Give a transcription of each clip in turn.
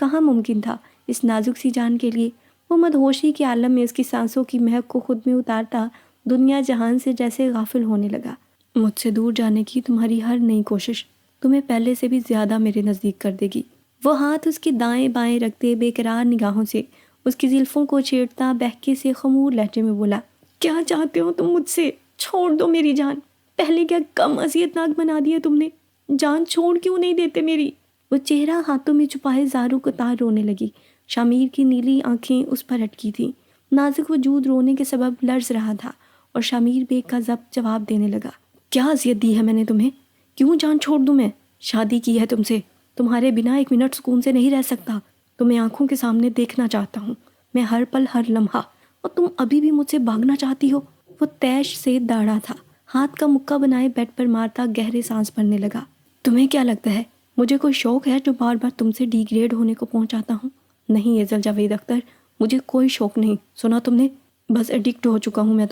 کہاں ممکن تھا اس نازک سی جان کے لیے؟ وہ مدہوشی کے عالم میں اس کی سانسوں کی مہک کو خود میں اتارتا دنیا جہان سے جیسے غافل ہونے لگا۔ مجھ سے دور جانے کی تمہاری ہر نئی کوشش تمہیں پہلے سے بھی زیادہ میرے نزدیک کر دے گی۔ وہ ہاتھ اس کے دائیں بائیں رکھتے بے قرار نگاہوں سے اس کی زلفوں کو چھیڑتا بہکے سے خمور لہجے میں بولا، کیا چاہتے ہو تم مجھ سے؟ چھوڑ دو میری جان، پہلے کیا کم اذیت ناک بنا دیا تم نے؟ جان چھوڑ کیوں نہیں دیتے میری؟ وہ چہرہ ہاتھوں میں چھپائے زاروں قطار رونے لگی۔ شامیر کی نیلی آنکھیں اس پر اٹکی تھیں، نازک وجود رونے کے سبب لرز رہا تھا، اور شامیر بیگ کا ضبط جواب دینے لگا، کیا اذیت دی ہے میں نے تمہیں؟ کیوں جان چھوڑ دوں میں؟ شادی کی ہے تم سے، تمہارے بنا ایک منٹ سکون سے نہیں رہ سکتا، تمہیں آنکھوں کے سامنے دیکھنا چاہتا ہوں میں ہر پل ہر لمحہ، اور تم ابھی بھی مجھ سے بھاگنا چاہتی ہو؟ وہ تیش سے داڑھا تھا، ہاتھ کا مکہ بنائے بیڈ پر مارتا گہرے سانس بھرنے لگا۔ تمہیں کیا لگتا ہے مجھے کوئی شوق ہے جو بار بار تم سے ڈیگریڈ ہونے کو پہنچاتا ہوں؟ نہیں ایزل جاوید اختر، مجھے کوئی شوق نہیں، سنا تم نے؟ بس ایڈکٹ ہو چکا ہوں میں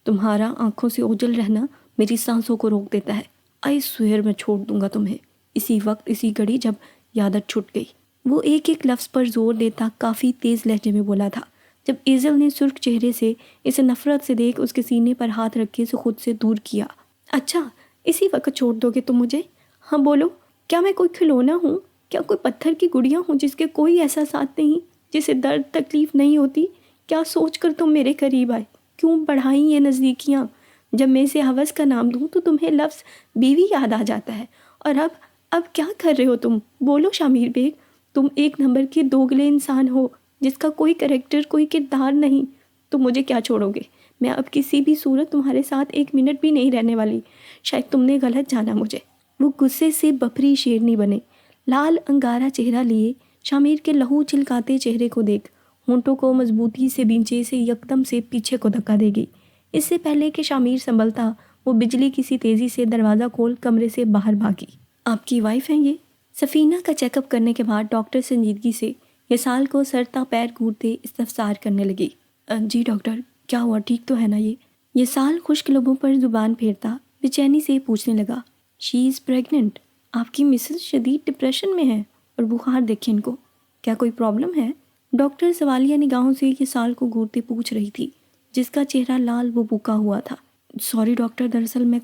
تمہارا آنکھوں سے اوجھل رہنا میری سانسوں کو روک دیتا ہے۔ آئی سوئر میں چھوڑ دوں گا تمہیں، اسی وقت اسی گھڑی جب یادت چھٹ گئی۔ وہ ایک ایک لفظ پر زور دیتا کافی تیز لہجے میں بولا تھا۔ جب ایزل نے سرخ چہرے سے اسے نفرت سے دیکھ اس کے سینے پر ہاتھ رکھ کے اسے خود سے دور کیا۔ اچھا، اسی وقت چھوڑ دو گے تم مجھے؟ ہاں بولو، کیا میں کوئی کھلونا ہوں؟ کیا کوئی پتھر کی گڑیا ہوں جس کے کوئی احساسات نہیں، جسے درد تکلیف نہیں ہوتی؟ کیا سوچ کر تم میرے قریب آئے؟ کیوں بڑھائیں یہ نزدیکیاں؟ جب میں اسے ہوس کا نام دوں تو تمہیں لفظ بیوی یاد آ جاتا ہے، اور اب کیا کر رہے ہو تم؟ بولو شامیر بیگ، تم ایک نمبر کے دوگلے انسان ہو جس کا کوئی کریکٹر، کوئی کردار نہیں۔ تم مجھے کیا چھوڑو گے؟ میں اب کسی بھی صورت تمہارے ساتھ ایک منٹ بھی نہیں رہنے والی، شاید تم نے غلط جانا مجھے۔ وہ غصے سے بپھری شیرنی بنے، لال انگارہ چہرہ لیے شامیر کے لہو چلکاتے چہرے کو دیکھ ہونٹوں کو مضبوطی سے بینچے سے یکدم سے پیچھے کو دھکا دے گئی۔ اس سے پہلے کہ شامیر سنبھلتا وہ بجلی کسی تیزی سے دروازہ کھول کمرے سے باہر بھاگی۔ آپ کی وائف ہیں یہ؟ سفینہ کا چیک اپ کرنے کے بعد ڈاکٹر سنجیدگی سے یسال کو سر تا پیر گھورتے استفسار کرنے لگی۔ جی ڈاکٹر، کیا ہوا، ٹھیک تو ہے نا یہ؟ یسال خشک لبوں پر زبان پھیرتا بے چینی سے پوچھنے لگا۔ شی از پریگننٹ، آپ کی مسز شدید ڈپریشن میں ہے، اور بخار دیکھیں ان کو، کیا کوئی پرابلم ہے؟ ڈاکٹر سوالیہ نگاہوں سے یسال کو گھورتے پوچھ رہی تھی، جس کا چہرہ لال و بوکا ہوا تھا۔ سوری ڈاکٹر، دراصل میں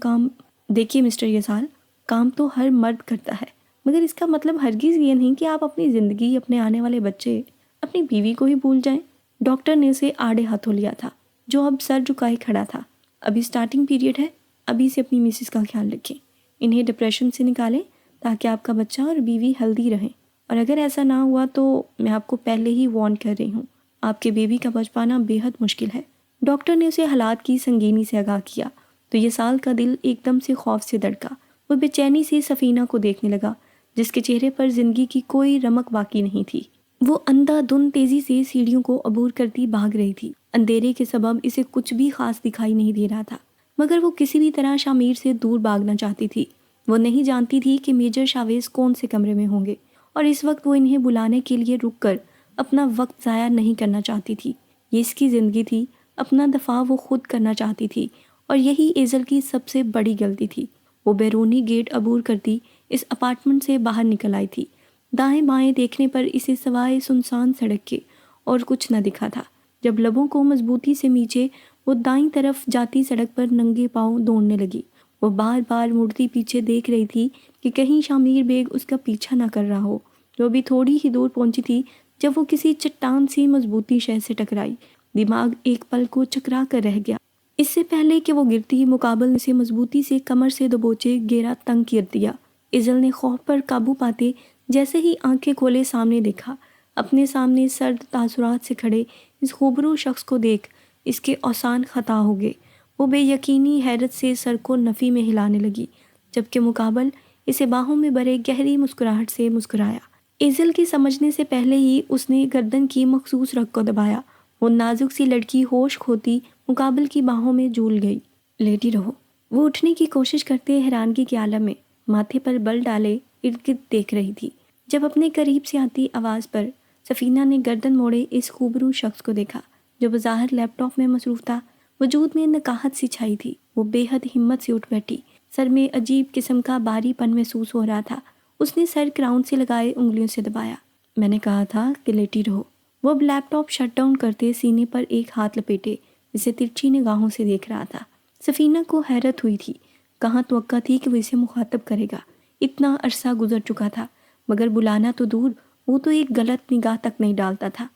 دیکھیے مسٹر یسال، کام تو ہر مرد کرتا ہے، مگر اس کا مطلب ہرگز یہ نہیں کہ آپ اپنی زندگی، اپنے آنے والے بچے، اپنی بیوی کو ہی بھول جائیں۔ ڈاکٹر نے اسے آڑے ہاتھوں لیا تھا، جو اب سر جھکائے کھڑا تھا۔ ابھی سٹارٹنگ پیریڈ ہے، ابھی سے اپنی مسز کا خیال رکھیں، انہیں ڈپریشن سے نکالیں تاکہ آپ کا بچہ اور بیوی ہیلدی رہیں، اور اگر ایسا نہ ہوا تو میں آپ کو پہلے ہی وارن کر رہی ہوں، آپ کے بیبی کا بچ پانا بے حد مشکل ہے۔ ڈاکٹر نے اسے حالات کی سنگینی سے آگاہ کیا تو یسال کا دل ایک دم سے خوف سے دھڑکا۔ وہ بے چینی سے سفینہ کو دیکھنے لگا، جس کے چہرے پر زندگی کی کوئی رمق باقی نہیں تھی۔ وہ اندھا دھند تیزی سے سیڑھیوں کو عبور کرتی بھاگ رہی تھی۔ اندھیرے کے سبب اسے کچھ بھی خاص دکھائی نہیں دے رہا تھا، مگر وہ کسی بھی طرح شامیر سے دور بھاگنا چاہتی تھی۔ وہ نہیں جانتی تھی کہ میجر شاویز کون سے کمرے میں ہوں گے، اور اس وقت وہ انہیں بلانے کے لیے رک کر اپنا وقت ضائع نہیں کرنا چاہتی تھی۔ یہ اس کی زندگی تھی، اپنا دفاع وہ خود کرنا چاہتی تھی، اور یہی ایزل کی سب سے بڑی غلطی تھی۔ وہ بیرونی گیٹ عبور کرتی اس اپارٹمنٹ سے باہر نکل آئی تھی۔ دائیں بائیں دیکھنے پر اسے سوائے سنسان سڑک کے اور کچھ نہ دکھا تھا۔ جب لبوں کو مضبوطی سے میچے وہ دائیں طرف جاتی سڑک پر ننگے پاؤں دوڑنے لگی۔ وہ بار بار مڑتی پیچھے دیکھ رہی تھی کہ کہیں شامیر بیگ اس کا پیچھا نہ کر رہا ہو۔ وہ ابھی تھوڑی ہی دور پہنچی تھی جب وہ کسی چٹان سی مضبوطی شے سے ٹکرائی۔ دماغ ایک پل کو چکرا کر رہ گیا۔ اس سے پہلے کہ وہ گرتی، مقابل سے مضبوطی سے کمر سے دبوچے گیرا تنگ کر دیا۔ ایزل نے خوف پر قابو پاتے جیسے ہی آنکھیں کھولے سامنے دیکھا۔ اپنے سامنے سرد تاثرات سے کھڑے اس خوبرو شخص کو دیکھ اس کے اوسان خطا ہو گئے۔ وہ بے یقینی حیرت سے سر کو نفی میں ہلانے لگی، جبکہ مقابل اسے باہوں میں بھرے گہری مسکراہٹ سے مسکرایا۔ ایزل کے سمجھنے سے پہلے ہی اس نے گردن کی مخصوص رگ کو دبایا۔ وہ نازک سی لڑکی ہوش کھوتی مقابل کی باہوں میں جھول گئی۔ لیٹی رہو۔ وہ اٹھنے کی کوشش کرتے حیرانگی کے عالم میں ماتھے پر بل ڈالے ارد گرد دیکھ رہی تھی، جب اپنے قریب سے آتی آواز پر سفینہ نے گردن موڑے اس خوبرو شخص کو دیکھا جو بظاہر لیپ ٹاپ میں مصروف تھا۔ وجود میں نکاہت سی چھائی تھی۔ وہ بے حد ہمت سے اٹھ بیٹھی، سر میں عجیب قسم کا بھاری پن محسوس ہو رہا تھا۔ اس نے سر کراؤن سے لگائے انگلیوں سے دبایا۔ میں نے کہا تھا کہ لیٹی رہو۔ وہ اب لیپ ٹاپ شٹ ڈاؤن کرتے سینے پر ایک ہاتھ لپیٹے اسے ترچھی نگاہوں سے دیکھ رہا تھا۔ سفینہ کو حیرت ہوئی تھی، کہاں توقع تھی کہ وہ اسے مخاطب کرے گا۔ اتنا عرصہ گزر چکا تھا، مگر بلانا تو دور، وہ تو ایک غلط نگاہ تک نہیں ڈالتا تھا۔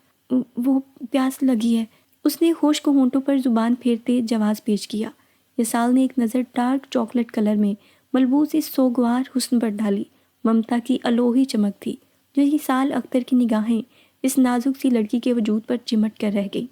وہ پیاس لگی ہے، اس نے خشک ہونٹوں پر زبان پھیرتے جواز پیش کیا۔ یسال نے ایک نظر ڈارک چاکلیٹ کلر میں ملبوس اس سوگوار حسن پر ڈالی۔ ممتا کی الوہی چمک تھی جو یسال اختر کی نگاہیں اس نازک سی لڑکی کے وجود پر چمٹ کر رہ گئی۔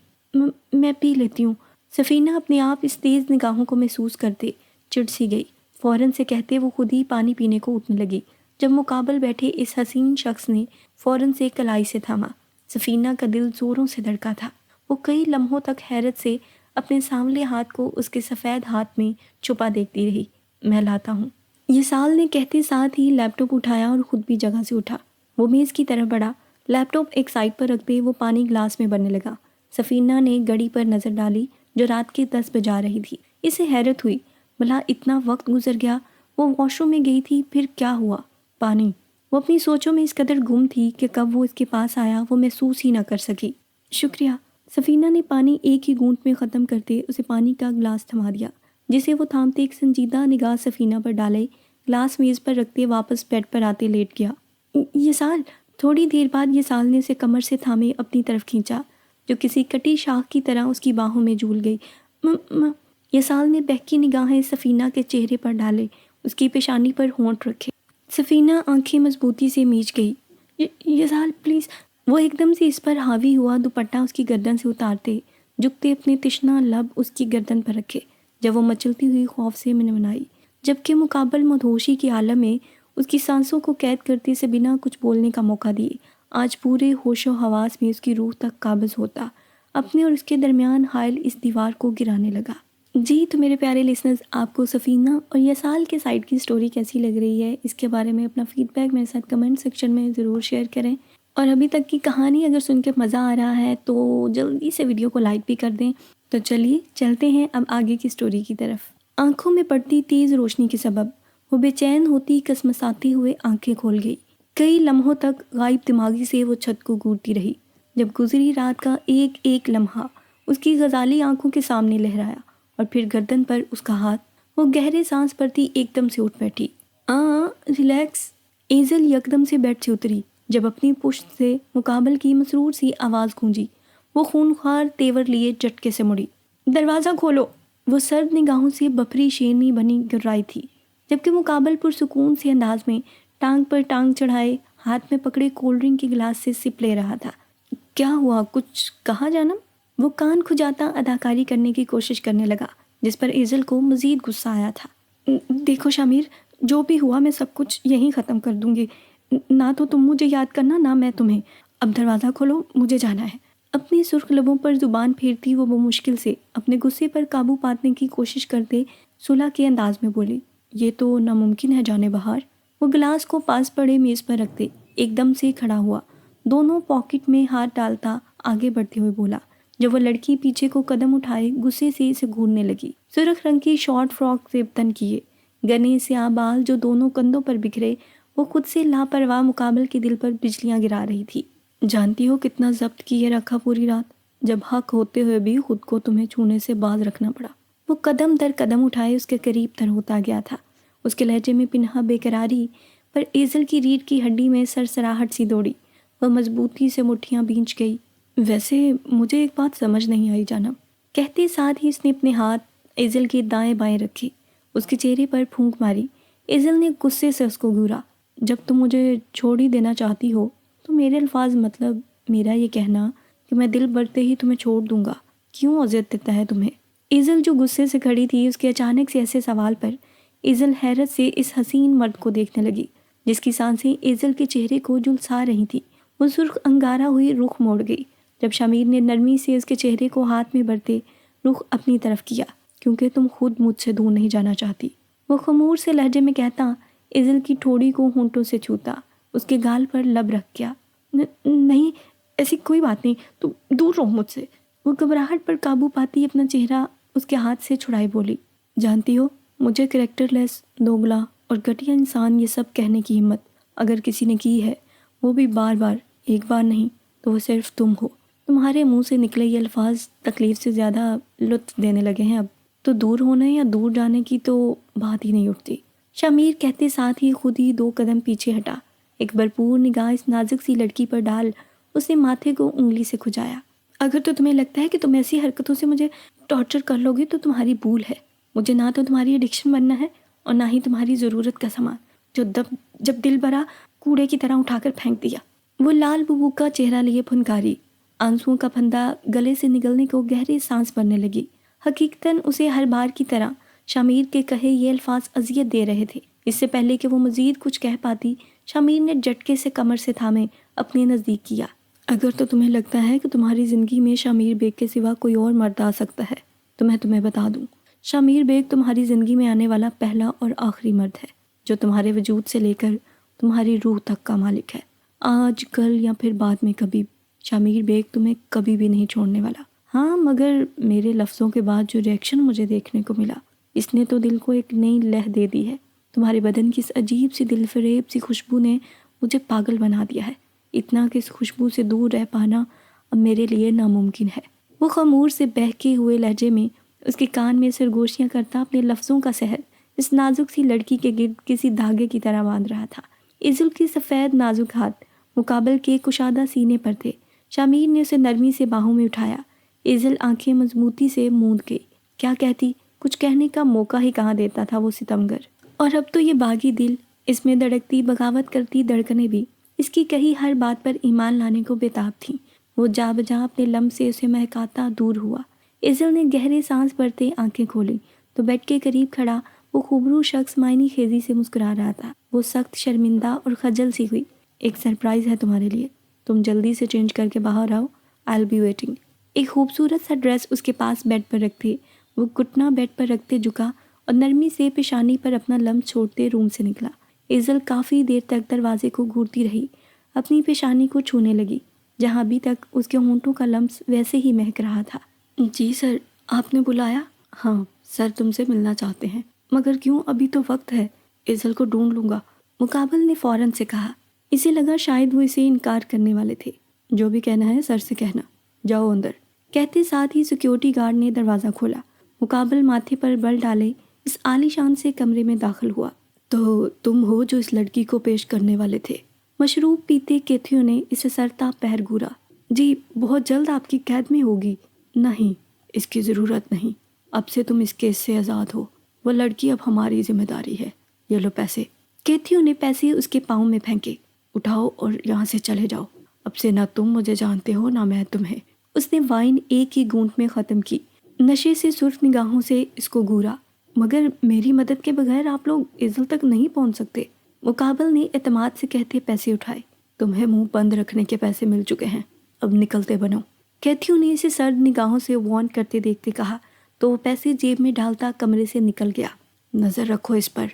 میں پی لیتی ہوں۔ سفینہ اپنے آپ اس تیز نگاہوں کو محسوس کرتے چڑ سی گئی۔ فوراً سے کہتے وہ خود ہی پانی پینے کو اٹھنے لگی، جب مقابل بیٹھے اس حسین شخص نے فوراً سے کلائی سے تھاما۔ سفینہ کا دل زوروں سے دھڑکا تھا۔ وہ کئی لمحوں تک حیرت سے اپنے سانولے ہاتھ کو اس کے سفید ہاتھ میں چھپا دیکھتی رہی۔ میں لاتا ہوں، یسال نے کہتے ساتھ ہی لیپ ٹاپ اٹھایا اور خود بھی جگہ سے اٹھا۔ وہ میز کی طرف بڑھا، لیپ ٹاپ ایک سائڈ پر رکھتے وہ پانی گلاس میں بھرنے لگا۔ سفینہ نے گھڑی پر نظر ڈالی جو رات کے 10 بجا رہی تھی۔ اسے حیرت ہوئی، بھلا اتنا وقت گزر گیا، وہ واش روم میں گئی تھی، پھر کیا ہوا؟ پانی۔ وہ اپنی سوچوں میں اس قدر گم تھی کہ کب وہ اس کے پاس آیا وہ محسوس ہی نہ کر سکی۔ شکریہ۔ سفینہ نے پانی ایک ہی گھونٹ میں ختم کرتے اسے پانی کا گلاس تھما دیا، جسے وہ تھامتے ایک سنجیدہ نگاہ سفینہ پر ڈالے گلاس میز پر رکھتے واپس بیڈ پر آتے لیٹ گیا۔ یسال۔ تھوڑی دیر بعد یسال نے اسے کمر سے تھامے اپنی طرف کھینچا جو کسی کٹی شاخ کی طرح اس کی باہوں میں جھول گئی۔ یسال نے بہکی نگاہیں سفینہ کے چہرے پر ڈالے، اس کی پیشانی پر ہونٹ رکھے۔ سفینہ آنکھیں مضبوطی سے میچ گئی۔ یسال پلیز۔ وہ ایک دم سے اس پر حاوی ہوا، دوپٹہ اس کی گردن سے اتارتے جھکتے اپنے تشنہ لب اس کی گردن پر رکھے جب وہ مچلتی ہوئی خوف سے منمنائی، جبکہ مقابل مدہوشی کے عالم میں اس کی سانسوں کو قید کرتے سے بنا کچھ بولنے کا موقع دیے آج پورے ہوش و حواس میں اس کی روح تک قابض ہوتا اپنے اور اس کے درمیان حائل اس دیوار کو گرانے لگا۔ جی تو میرے پیارے لسنرز، آپ کو سفینہ اور یسال کے سائڈ کی سٹوری کیسی لگ رہی ہے؟ اس کے بارے میں اپنا فیڈ بیک میرے ساتھ کمنٹ سیکشن میں ضرور شیئر کریں، اور ابھی تک کی کہانی اگر سن کے مزہ آ رہا ہے تو جلدی سے ویڈیو کو لائک بھی کر دیں۔ تو چلیے چلتے ہیں اب آگے کی سٹوری کی طرف۔ آنکھوں میں پڑتی تیز روشنی کے سبب وہ بے چین ہوتی کسمساتے ہوئے آنکھیں کھول گئی۔ کئی لمحوں تک غائب دماغی سے وہ چھت کو گھورتی رہی، جب گزری رات کا ایک ایک لمحہ اس کی غزالی آنکھوں کے سامنے لہرایا، اور پھر گردن پر اس کا ہاتھ۔ وہ گہرے سانس بھرتی ایک دم سے اٹھ بیٹھی۔ ریلیکس۔ ایزل یکدم سے بیڈ سے اتری جب اپنی پشت سے مقابل کی مسرور سی آواز گونجی۔ وہ خونخوار تیور لیے جھٹکے سے مڑی۔ دروازہ کھولو۔ وہ سرد نگاہوں سے بپھری شیرنی بنی گرائی تھی، جبکہ مقابل پرسکون سے انداز میں ٹانگ پر ٹانگ چڑھائے ہاتھ میں پکڑے کولڈ ڈرنک کے گلاس سے سپ لے رہا تھا۔ کیا ہوا؟ کچھ کہا جانم؟ وہ کان کھجاتا اداکاری کرنے کی کوشش کرنے لگا، جس پر ایزل کو مزید غصہ آیا تھا۔ دیکھو شامیر، جو بھی ہوا میں سب کچھ یہیں ختم کر دوں گی، نہ تو تم مجھے یاد کرنا نہ میں تمہیں۔ اب دروازہ کھولو، مجھے جانا ہے۔ اپنی سرخ لبوں پر زبان پھیرتی وہ مشکل سے اپنے غصے پر قابو پانے کی کوشش کرتے صلح کے انداز میں بولی، یہ تو ناممکن ہے جانے بہار۔ وہ گلاس کو پاس پڑے میز پر رکھتے ایک دم سے کھڑا ہوا، دونوں پاکٹ میں ہاتھ ڈالتا آگے بڑھتے ہوئے بولا۔ جب وہ لڑکی پیچھے کو قدم اٹھائے غصے سے اسے گھورنے لگی۔ سرخ رنگ کی شارٹ فراک سے تن کیے گنے سیاہ بال جو دونوں کندھوں پر بکھرے، وہ خود سے لاپرواہ مقابل کے دل پر بجلیاں گرا رہی تھی۔ جانتی ہو کتنا ضبط کیے رکھا پوری رات، جب حق ہوتے ہوئے بھی خود کو تمہیں چھونے سے باز رکھنا پڑا۔ وہ قدم در قدم اٹھائے اس کے قریب تر ہوتا گیا تھا، اس کے لہجے میں پنہا بے قراری پر ایزل کی ریڑھ کی ہڈی میں سرسراہٹ سی دوڑی۔ وہ مضبوطی سے مٹھیاں بھینچ گئی۔ ویسے مجھے ایک بات سمجھ نہیں آئی جانب، کہتے ساتھ ہی اس نے اپنے ہاتھ ایزل کے دائیں بائیں رکھے، اس کے چہرے پر پھونک ماری۔ ایزل نے غصے سے اس کو گھورا۔ جب تم مجھے چھوڑ ہی دینا چاہتی ہو تو میرے الفاظ مطلب میرا یہ کہنا کہ میں دل بھرتے ہی تمہیں چھوڑ دوں گا کیوں اذیت دیتا ہے تمہیں؟ ایزل جو غصے سے کھڑی تھی، اس کے اچانک سے ایسے سوال پر ایزل حیرت سے اس حسین مرد کو دیکھنے لگی جس کی سانسیں ایزل کے چہرے کو جھلسا رہی تھی۔ وہ سرخ انگارہ ہوئی رخ موڑ گئی جب شمیر نے نرمی سے اس کے چہرے کو ہاتھ میں بھرتے رخ اپنی طرف کیا، کیونکہ تم خود مجھ سے دور نہیں جانا چاہتی، وہ خمور سے لہجے میں کہتا ایزل کی ٹھوڑی کو ہونٹوں سے چھوتا اس کے گال پر لب رکھ گیا۔ نہیں، ایسی کوئی بات نہیں، تم دور رہو مجھ سے۔ وہ گھبراہٹ پر قابو پاتی اپنا چہرہ اس کے ہاتھ سے چھڑائے بولی، جانتی ہو مجھے کریکٹر لیس، دوگلا اور گھٹیا انسان یہ سب کہنے کی ہمت اگر کسی نے کی ہے، وہ بھی بار بار ایک بار نہیں تو وہ صرف تم ہو۔ تمہارے منہ سے نکلے یہ الفاظ تکلیف سے زیادہ لطف دینے لگے ہیں اب تو دور ہونے یا دور جانے کی تو بات ہی نہیں اٹھتی۔ شمیر کہتے ساتھ ہی خود ہی 2 قدم پیچھے ہٹا۔ ایک بھرپور نگاہ اس نازک سی لڑکی پر ڈال اس نے ماتھے کو انگلی سے کھجایا۔ اگر تو تمہیں لگتا ہے کہ تم ایسی حرکتوں سے مجھے ٹارچر کر لو گے تو تمہاری بھول ہے۔ مجھے نہ تو تمہاری ایڈکشن بننا ہے اور نہ ہی تمہاری ضرورت کا سامان جو جب دل بھرا کوڑے کی طرح اٹھا کر پھینک دیا۔ وہ لال ببو کا چہرہ لیے پھنکاری، آنسوؤں کا پھندا گلے سے نگلنے کو گہری سانس بھرنے لگی۔ حقیقتاً اسے ہر بار کی طرح شمیر کے کہے یہ الفاظ اذیت دے رہے تھے۔ اس سے پہلے کہ وہ مزید کچھ کہہ پاتی شمیر نے جھٹکے سے کمر سے تھامے اپنے نزدیک کیا۔ اگر تو تمہیں لگتا ہے کہ تمہاری زندگی میں شمیر بیگ کے سوا کوئی اور مرد آ سکتا ہے تو میں تمہیں بتا دوں، شمیر بیگ تمہاری زندگی میں آنے والا پہلا اور آخری مرد ہے جو تمہارے وجود سے لے کر تمہاری روح تک کا مالک ہے۔ آج کل یا پھر بعد میں کبھی شمیر بیگ تمہیں کبھی بھی نہیں چھوڑنے والا۔ ہاں مگر میرے لفظوں کے بعد جو ریئیکشن مجھے دیکھنے کو ملا اس نے تو دل کو ایک نئی لہ دے دی ہے۔ تمہارے بدن کی اس عجیب سی دل فریب سی خوشبو نے مجھے پاگل بنا دیا ہے، اتنا کہ اس خوشبو سے دور رہ پانا اب میرے لیے ناممکن ہے۔ وہ خمور سے بہکے ہوئے لہجے میں اس کے کان میں سرگوشیاں کرتا اپنے لفظوں کا سحر اس نازک سی لڑکی کے گرد کسی دھاگے کی طرح باندھ رہا تھا۔ ایزل کی سفید نازک ہاتھ مقابل کے کشادہ سینے پر تھے۔ شمیر نے اسے نرمی سے باہوں میں اٹھایا۔ ایزل آنکھیں مضبوطی سے موند گئی۔ کیا کہتی؟ کچھ کہنے کا موقع ہی کہاں دیتا تھا وہ ستمگر۔ اور اب تو یہ باغی دل، اس میں دھڑکتی بغاوت کرتی دھڑکنیں بھی اس کی کہی ہر بات پر ایمان لانے کو بےتاب تھیں۔ وہ جا بجا اپنے لمس سے اسے مہکاتا دور ہوا۔ ایزل نے گہرے سانس بھرتے آنکھیں کھولیں تو بیڈ کے قریب کھڑا وہ خوبرو شخص معنی خیزی سے مسکرا رہا تھا۔ وہ سخت شرمندہ اور خجل سی ہوئی۔ ایک سرپرائز ہے تمہارے لیے، تم جلدی سے چینج کر کے باہر آؤ، I'll be waiting۔ ایک خوبصورت سا ڈریس اس کے پاس بیڈ پر رکھتے وہ گھٹنا بیڈ پر رکھتے جھکا اور نرمی سے پیشانی پر اپنا لمس چھوڑتے روم سے نکلا۔ ایزل کافی دیر تک دروازے کو گھورتی رہی، اپنی پیشانی کو چھونے لگی جہاں ابھی تک اس کے ہونٹوں کا لمس ویسے ہی مہک رہا تھا۔ جی سر، آپ نے بلایا؟ ہاں سر تم سے ملنا چاہتے ہیں، مگر کیوں؟ ابھی تو وقت ہے، ایزل کو ڈھونڈ لوں گا، مقابل نے فوراً سے کہا۔ اسے لگا شاید وہ اسے انکار کرنے والے تھے۔ جو بھی کہنا ہے سر سے کہنا، جاؤ اندر، کہتے ساتھ ہی سیکیورٹی گارڈ نے دروازہ کھولا۔ مقابل ماتھے پر بل ڈالے اس عالی شان سے کمرے میں داخل ہوا۔ تو تم ہو جو اس لڑکی کو پیش کرنے والے تھے؟ مشروب پیتے کیتھیو نے اسے سرتا پہر گورا۔ جی بہت جلد آپ کی قید میں ہوگی۔ نہیں، اس کی ضرورت نہیں، اب سے تم اس کیس سے آزاد ہو، وہ لڑکی اب ہماری ذمہ داری ہے۔ یہ لو پیسے۔ کیتھیو نے پیسے اس کے پاؤں میں پھینکے۔ اٹھاؤ اور یہاں سے چلے جاؤ، اب سے نہ تم مجھے جانتے ہو نہ میں تمہیں۔ اس نے وائن ایک ہی گھونٹ میں ختم کی، نشے سے سرخ نگاہوں سے اس کو گھورا۔ مگر میری مدد کے بغیر آپ لوگ ایزل تک نہیں پہنچ سکتے، مقابل نے اعتماد سے کہتے پیسے اٹھائے۔ تمہیں منہ بند رکھنے کے پیسے مل چکے ہیں، اب نکلتے بنو۔ کیتھیو نے اسے سرد نگاہوں سے وارن کرتے دیکھتے کہا تو وہ پیسے جیب میں ڈالتا کمرے سے نکل گیا۔ نظر رکھو اس پر،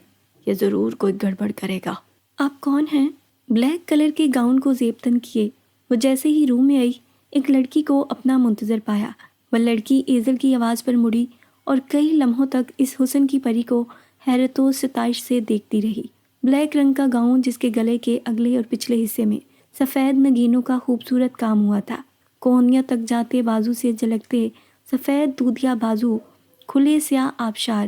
یہ ضرور کوئی گڑبڑ کرے گا۔ آپ کون ہیں؟ بلیک کلر کے گاؤن کو زیبتن کیے وہ جیسے ہی روم میں آئی ایک لڑکی کو اپنا منتظر پایا۔ وہ لڑکی ایزل کی آواز پر مڑی اور کئی لمحوں تک اس حسن کی پری کو حیرت و ستائش سے دیکھتی رہی۔ بلیک رنگ کا گاؤن جس کے گلے کے اگلے اور پچھلے حصے میں سفید نگینوں کا خوبصورت کام ہوا تھا، کونیاں تک جاتے بازو سے جھلکتے سفید دودھیا بازو، کھلے سیاہ آبشار،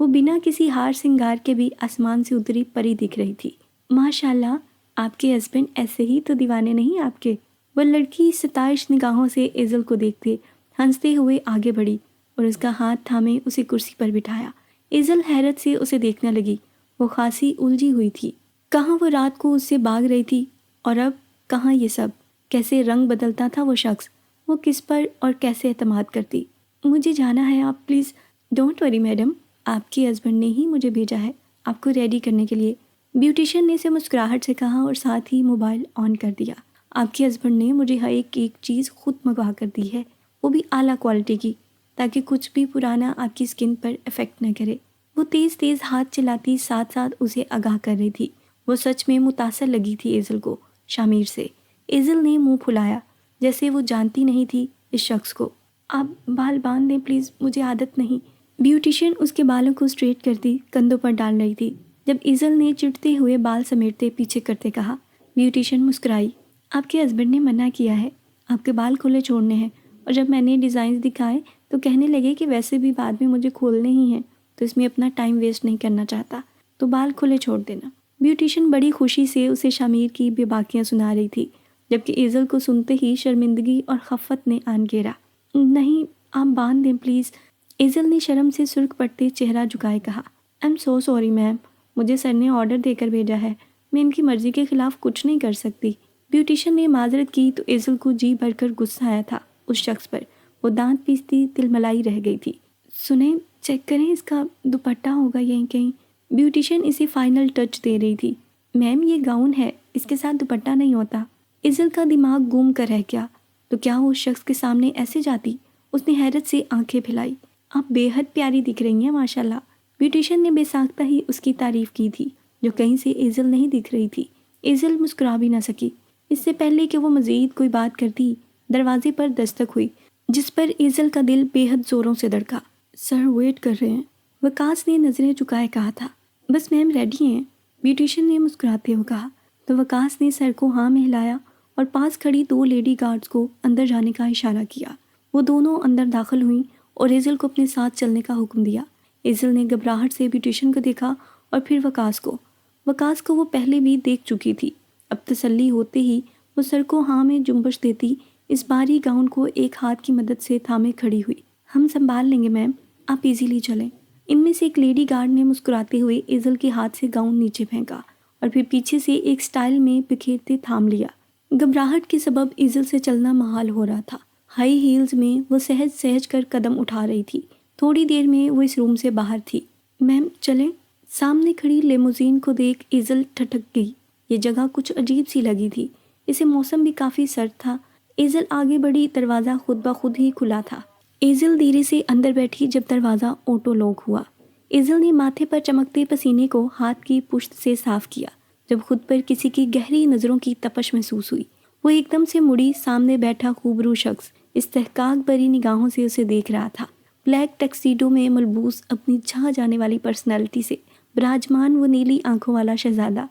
وہ بنا کسی ہار سنگار کے بھی آسمان سے اتری پری دکھ رہی تھی۔ ماشاءاللہ، آپ کے ہسبینڈ ایسے ہی تو دیوانے نہیں آپ کے؟ وہ لڑکی ستائش نگاہوں سے ایزل کو دیکھتے ہنستے ہوئے آگے بڑھی اور اس کا ہاتھ تھامے اسے کرسی پر بٹھایا۔ ایزل حیرت سے اسے دیکھنے لگی، وہ خاصی الجھی ہوئی تھی۔ کہاں وہ رات کو اس سے بھاگ رہی تھی اور اب کہاں یہ سب؟ کیسے رنگ بدلتا تھا وہ شخص؟ وہ کس پر اور کیسے اعتماد کرتی؟ مجھے جانا ہے، آپ پلیز ڈونٹ وری میڈم، آپ کے ہسبینڈ نے ہی مجھے بھیجا ہے آپ کو ریڈی کرنے کے لیے۔ بیوٹیشین نے اسے مسکراہٹ سے کہا اور ساتھ ہی موبائل آن کر دیا۔ آپ کے ہسبینڈ نے مجھے ہر ایک چیز خود منگوا کر دی ہے، وہ بھی اعلیٰ کوالٹی کی، تاکہ کچھ بھی پرانا آپ کی اسکن پر افیکٹ نہ کرے۔ وہ تیز تیز ہاتھ چلاتی ساتھ ساتھ اسے آگاہ کر رہی تھی۔ وہ سچ میں متاثر لگی تھی ایزل کو شمیر سے۔ ایزل نے منہ پھلایا جیسے وہ جانتی نہیں تھی اس شخص کو۔ آپ بال باندھ دیں پلیز، مجھے عادت نہیں۔ بیوٹیشین اس کے بالوں کو اسٹریٹ کرتی کندھوں پر ڈال رہی تھی جب ایزل نے چڑھتے ہوئے بال سمیٹتے پیچھے کرتے کہا۔ بیوٹیشین مسکرائی۔ آپ کے ہسبینڈ نے منع کیا ہے، آپ کے بال کھلے چھوڑنے ہیں، اور جب میں نے ڈیزائنز دکھائے تو کہنے لگے کہ ویسے بھی بعد میں مجھے کھولنے ہی ہیں، تو اس میں اپنا ٹائم ویسٹ نہیں کرنا چاہتا، تو بال کھلے چھوڑ دینا۔ بیوٹیشن بڑی خوشی سے اسے شامیر کی بے باکیاں سنا رہی تھی، جبکہ ایزل کو سنتے ہی شرمندگی اور خفت نے آن گھیرا۔ نہیں، آپ باندھ دیں پلیز، ایزل نے شرم سے سرخ پڑتے چہرہ جھکائے کہا۔ I am so sorry ma'am, مجھے سر نے آرڈر دے کر بھیجا ہے، میں ان کی مرضی کے خلاف کچھ نہیں کر سکتی۔ بیوٹیشن نے معذرت کی تو ایزل کو جی بھر کر غصہ آیا تھا اس شخص پر، وہ دانت پیستی تلملائی رہ گئی تھی۔ سنیں، چیک کریں اس کا دوپٹہ ہوگا یہیں کہیں۔ بیوٹیشن اسے فائنل ٹچ دے رہی تھی۔ میم یہ گاؤن ہے، اس کے ساتھ دوپٹہ نہیں ہوتا۔ ایزل کا دماغ گم کر رہ گیا، تو کیا وہ اس شخص کے سامنے ایسے جاتی؟ اس نے حیرت سے آنکھیں پھیلائی۔ آپ بے حد پیاری دکھ رہی ہیں ماشاءاللہ۔ بیوٹیشن نے بے ساختہ ہی اس کی تعریف کی تھی، جو کہیں سے ایزل نہیں دکھ رہی تھی۔ ایزل مسکرا بھی نہ سکی۔ اس سے پہلے کہ وہ مزید کوئی بات کرتی، دروازے پر دستک ہوئی، جس پر ایزل کا دل بے حد زوروں سے دھڑکا۔ سر ویٹ کر رہے ہیں، وقاص نے نظریں چکائے کہا تھا۔ بس میم ریڈی ہیں، بیوٹیشن نے مسکراتے ہوئے کہا، تو وقاص نے سر کو ہاں میں ہلایا اور پاس کھڑی 2 لیڈی گارڈز کو اندر جانے کا اشارہ کیا۔ وہ دونوں اندر داخل ہوئیں اور ایزل کو اپنے ساتھ چلنے کا حکم دیا۔ ایزل نے گھبراہٹ سے بیوٹیشن کو دیکھا اور پھر وقاص کو وہ پہلے بھی دیکھ چکی تھی۔ اب تسلی ہوتے ہی وہ سر کو ہاں میں جنبش دیتی اس بھاری گاؤن کو ایک ہاتھ کی مدد سے تھامے کھڑی ہوئی۔ ہم سنبھال لیں گے میم، آپ ایزیلی چلیں۔ ان میں سے ایک لیڈی گارڈ نے مسکراتے ہوئے ایزل کے ہاتھ سے گاؤن نیچے پھینکا اور پھر پیچھے سے ایک سٹائل میں بکھیرتے تھام لیا۔ گھبراہٹ کے سبب ایزل سے چلنا محال ہو رہا تھا۔ ہائی ہیلز میں وہ سہج کر قدم اٹھا رہی تھی۔ تھوڑی دیر میں وہ اس روم سے باہر تھی۔ میم چلیں۔ سامنے کھڑی لیموزین کو دیکھ ایزل ٹھٹک گئی۔ یہ جگہ کچھ عجیب سی لگی تھی، اسے موسم بھی کافی سرد تھا۔ ایزل آگے بڑھی، دروازہ خود بخود ہی کھلا تھا۔ ایزل دھیرے سے اندر بیٹھی جب دروازہ آٹو لاک ہوا۔ ایزل نے ماتھے پر چمکتے پسینے کو ہاتھ کی پشت سے صاف کیا، جب خود پر کسی کی گہری نظروں کی تپش محسوس ہوئی۔ وہ ایک دم سے مڑی، سامنے بیٹھا خوبرو شخص استحقاق بھری نگاہوں سے اسے دیکھ رہا تھا۔ بلیک ٹکسیڈو میں ملبوس، اپنی چھا جانے والی پرسنالٹی سے براجمان وہ نیلی آنکھوں والا شہزادہ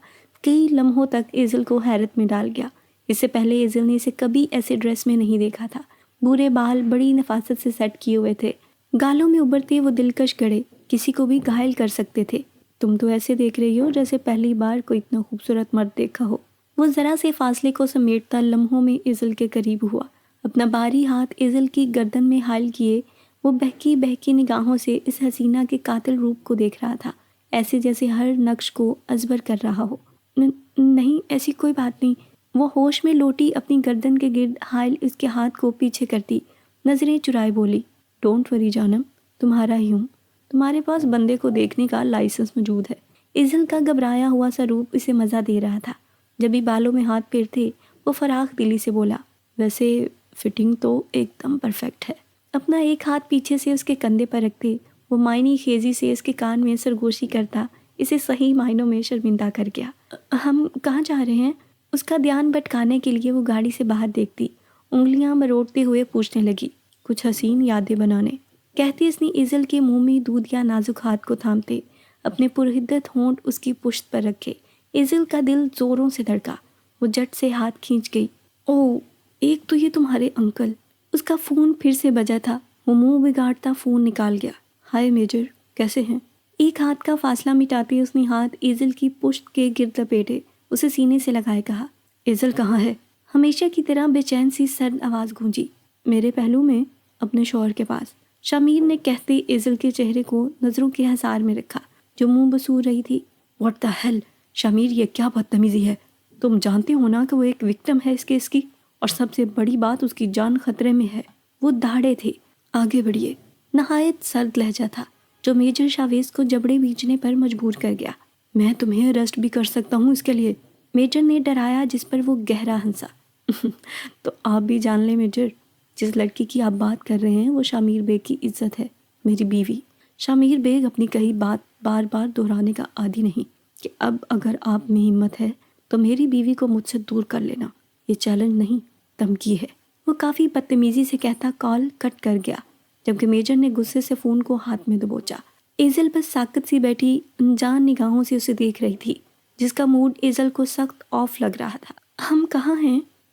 کئی لمحوں تک ایزل کو حیرت میں ڈال گیا۔ اس سے پہلے ایزل نے اسے کبھی ایسے ڈریس میں نہیں دیکھا تھا۔ بورے بال بڑی نفاست سے سیٹ کیے ہوئے تھے، گالوں میں ابھرتے وہ دلکش گڑے کسی کو بھی گھائل کر سکتے تھے۔ تم تو ایسے دیکھ رہی ہو جیسے پہلی بار کوئی اتنا خوبصورت مرد دیکھا ہو۔ وہ ذرا سے فاصلے کو سمیٹتا لمحوں میں ایزل کے قریب ہوا، اپنا باری ہاتھ ایزل کی گردن میں حائل کیے وہ بہکی بہکی نگاہوں سے اس حسینہ کے قاتل روپ کو دیکھ رہا تھا، ایسے جیسے ہر نقش کو ازبر کر رہا ہو۔ نہیں، ایسی کوئی بات نہیں۔ وہ ہوش میں لوٹی، اپنی گردن کے گرد حائل اس کے ہاتھ کو پیچھے کرتی نظریں چرائے بولی، ڈونٹ وری جانم، تمہارا ہی ہوں، تمہارے پاس بندے کو دیکھنے کا لائسنس موجود ہے۔ ایزل کا گھبرایا ہوا سا روپ اسے مزہ دے رہا تھا۔ جب بھی بالوں میں ہاتھ پھیرتے وہ فراخ دلی سے بولا، ویسے فٹنگ تو ایک دم پرفیکٹ ہے۔ اپنا ایک ہاتھ پیچھے سے اس کے کندھے پر رکھتے وہ معنی خیزی سے اس کے کان میں سرگوشی کرتا اسے صحیح معنوں میں شرمندہ کر گیا۔ ہم کہاں جا رہے ہیں؟ اس کا دھیان بھٹکانے کے لیے وہ گاڑی سے باہر دیکھتی انگلیاں مروڑتے ہوئے پوچھنے لگی، کچھ حسین یادیں بنانے، کہتی اس نے ایزل کے منہ میں دودھیا نازک ہاتھ کو تھامتے اپنے پرحدت ہونٹ اس کی پشت پر رکھے۔ ایزل کا دل زوروں سے دھڑکا، وہ جٹ سے ہاتھ کھینچ گئی۔ اوہ، ایک تو یہ تمہارے انکل۔ اس کا فون پھر سے بجا تھا، وہ منہ بگاڑتا فون نکال گیا۔ ہائے میجر، کیسے ہیں؟ ایک ہاتھ کا فاصلہ مٹاتے اس نے ہاتھ ایزل کی پشت کے گرد لپیٹے اسے سینے سے لگائے کہا، ایزل کہاں ہے؟ ہمیشہ کی طرح بے چین سی سرد آواز گونجی، میرے پہلو میں، اپنے شوہر کے پاس۔ شامیر نے کہتے ایزل کے چہرے کو نظروں کے حصار میں رکھا جو منہ بسور رہی تھی۔ واٹ دا ہیل، شامیر یہ کیا بدتمیزی ہے؟ تم جانتے ہو نا کہ وہ ایک وکٹم ہے اس کیس کی، اور سب سے بڑی بات اس کی جان خطرے میں ہے۔ وہ دھاڑے تھے۔ آگے بڑھیے۔ نہایت سرد لہجہ تھا جو میجر شاویز کو جبڑے بیچنے پر مجبور کر گیا۔ میں تمہیں اریسٹ بھی کر سکتا ہوں اس کے لیے، میجر نے ڈرایا، جس پر وہ گہرا ہنسا۔ تو آپ بھی جان لیں میجر، جس لڑکی کی آپ بات کر رہے ہیں وہ شامیر بیگ کی عزت ہے، میری بیوی۔ شامیر بیگ اپنی کہی بات بار بار دہرانے کا عادی نہیں کہ اب اگر آپ میں ہمت ہے تو میری بیوی کو مجھ سے دور کر لینا، یہ چیلنج نہیں، دھمکی ہے۔ وہ کافی بدتمیزی سے کہتا کال کٹ کر گیا، جبکہ میجر نے غصے سے فون کو ہاتھ میں دبوچا۔ ایزل بس ساکت سی بیٹھی انجان نگاہوں سے اسے دیکھ رہی تھی، جس کا موڈ ایزل کو سخت آف لگ رہا تھا۔ ہم کہاں ہیں؟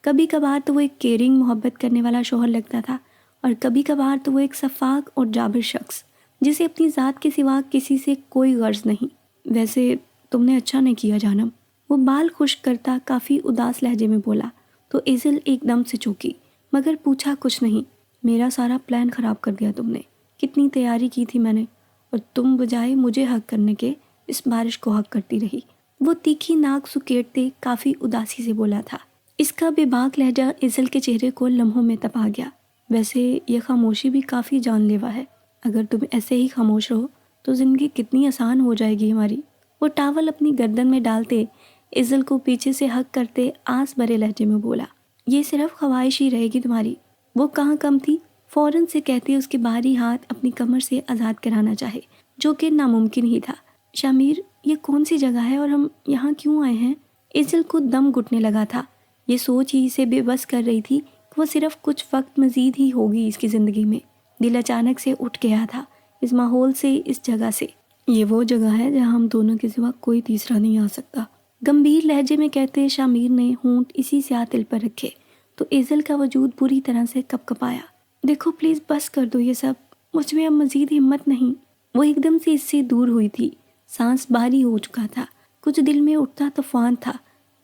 کبھی کبھار تو وہ ایک کیئرنگ محبت کرنے والا شوہر لگتا تھا، اور کبھی کبھار تو وہ ایک شفاق اور جابر شخص جسے اپنی ذات کے سوا کسی سے کوئی غرض نہیں۔ ویسے تم نے اچھا نہیں کیا جانم، وہ بال خشک کرتا کافی اداس لہجے میں بولا تو ایزل ایک دم سے چوکی، مگر پوچھا کچھ نہیں۔ میرا سارا پلان خراب کر دیا تم نے، کتنی تیاری کی تھی میں نے، اور تم بجائے مجھے حق کرنے کے اس بارش کو حق کرتی رہی۔ وہ تیکھی ناک سکیڑتے کافی اداسی سے بولا تھا۔ اس کا بے باک لہجہ ایزل کے چہرے کو لمحوں میں تپا گیا۔ ویسے یہ خاموشی بھی کافی جان لیوا ہے، اگر تم ایسے ہی خاموش رہو تو زندگی کتنی آسان ہو جائے گی ہماری۔ وہ ٹاول اپنی گردن میں ڈالتے ایزل کو پیچھے سے حق کرتے آس بھرے لہجے میں بولا، یہ صرف خواہش ہی رہے گی تمہاری۔ وہ کہاں کم تھی، فوراً سے کہتے اس کے باہری ہاتھ اپنی کمر سے آزاد کرانا چاہے، جو کہ ناممکن ہی تھا۔ شامیر، یہ کون سی جگہ ہے اور ہم یہاں کیوں آئے ہیں؟ ایزل کو دم گھٹنے لگا تھا۔ یہ سوچ ہی اسے بے بس کر رہی تھی کہ وہ صرف کچھ وقت مزید ہی ہوگی اس کی زندگی میں۔ دل اچانک سے اٹھ گیا تھا اس ماحول سے، اس جگہ سے۔ یہ وہ جگہ ہے جہاں ہم دونوں کے سوا کوئی تیسرا نہیں آ سکتا، گمبھیر لہجے میں کہتے شامیر نے ہونٹ اسی سیاہ دل پر رکھے تو ایزل کا وجود بری طرح سے کپ کپایا۔ دیکھو پلیز بس کر دو یہ سب، مجھ میں اب مزید ہمت نہیں۔ وہ ایک دم سے اس سے دور ہوئی تھی، سانس بھاری ہو چکا تھا، کچھ دل میں اٹھتا طوفان تھا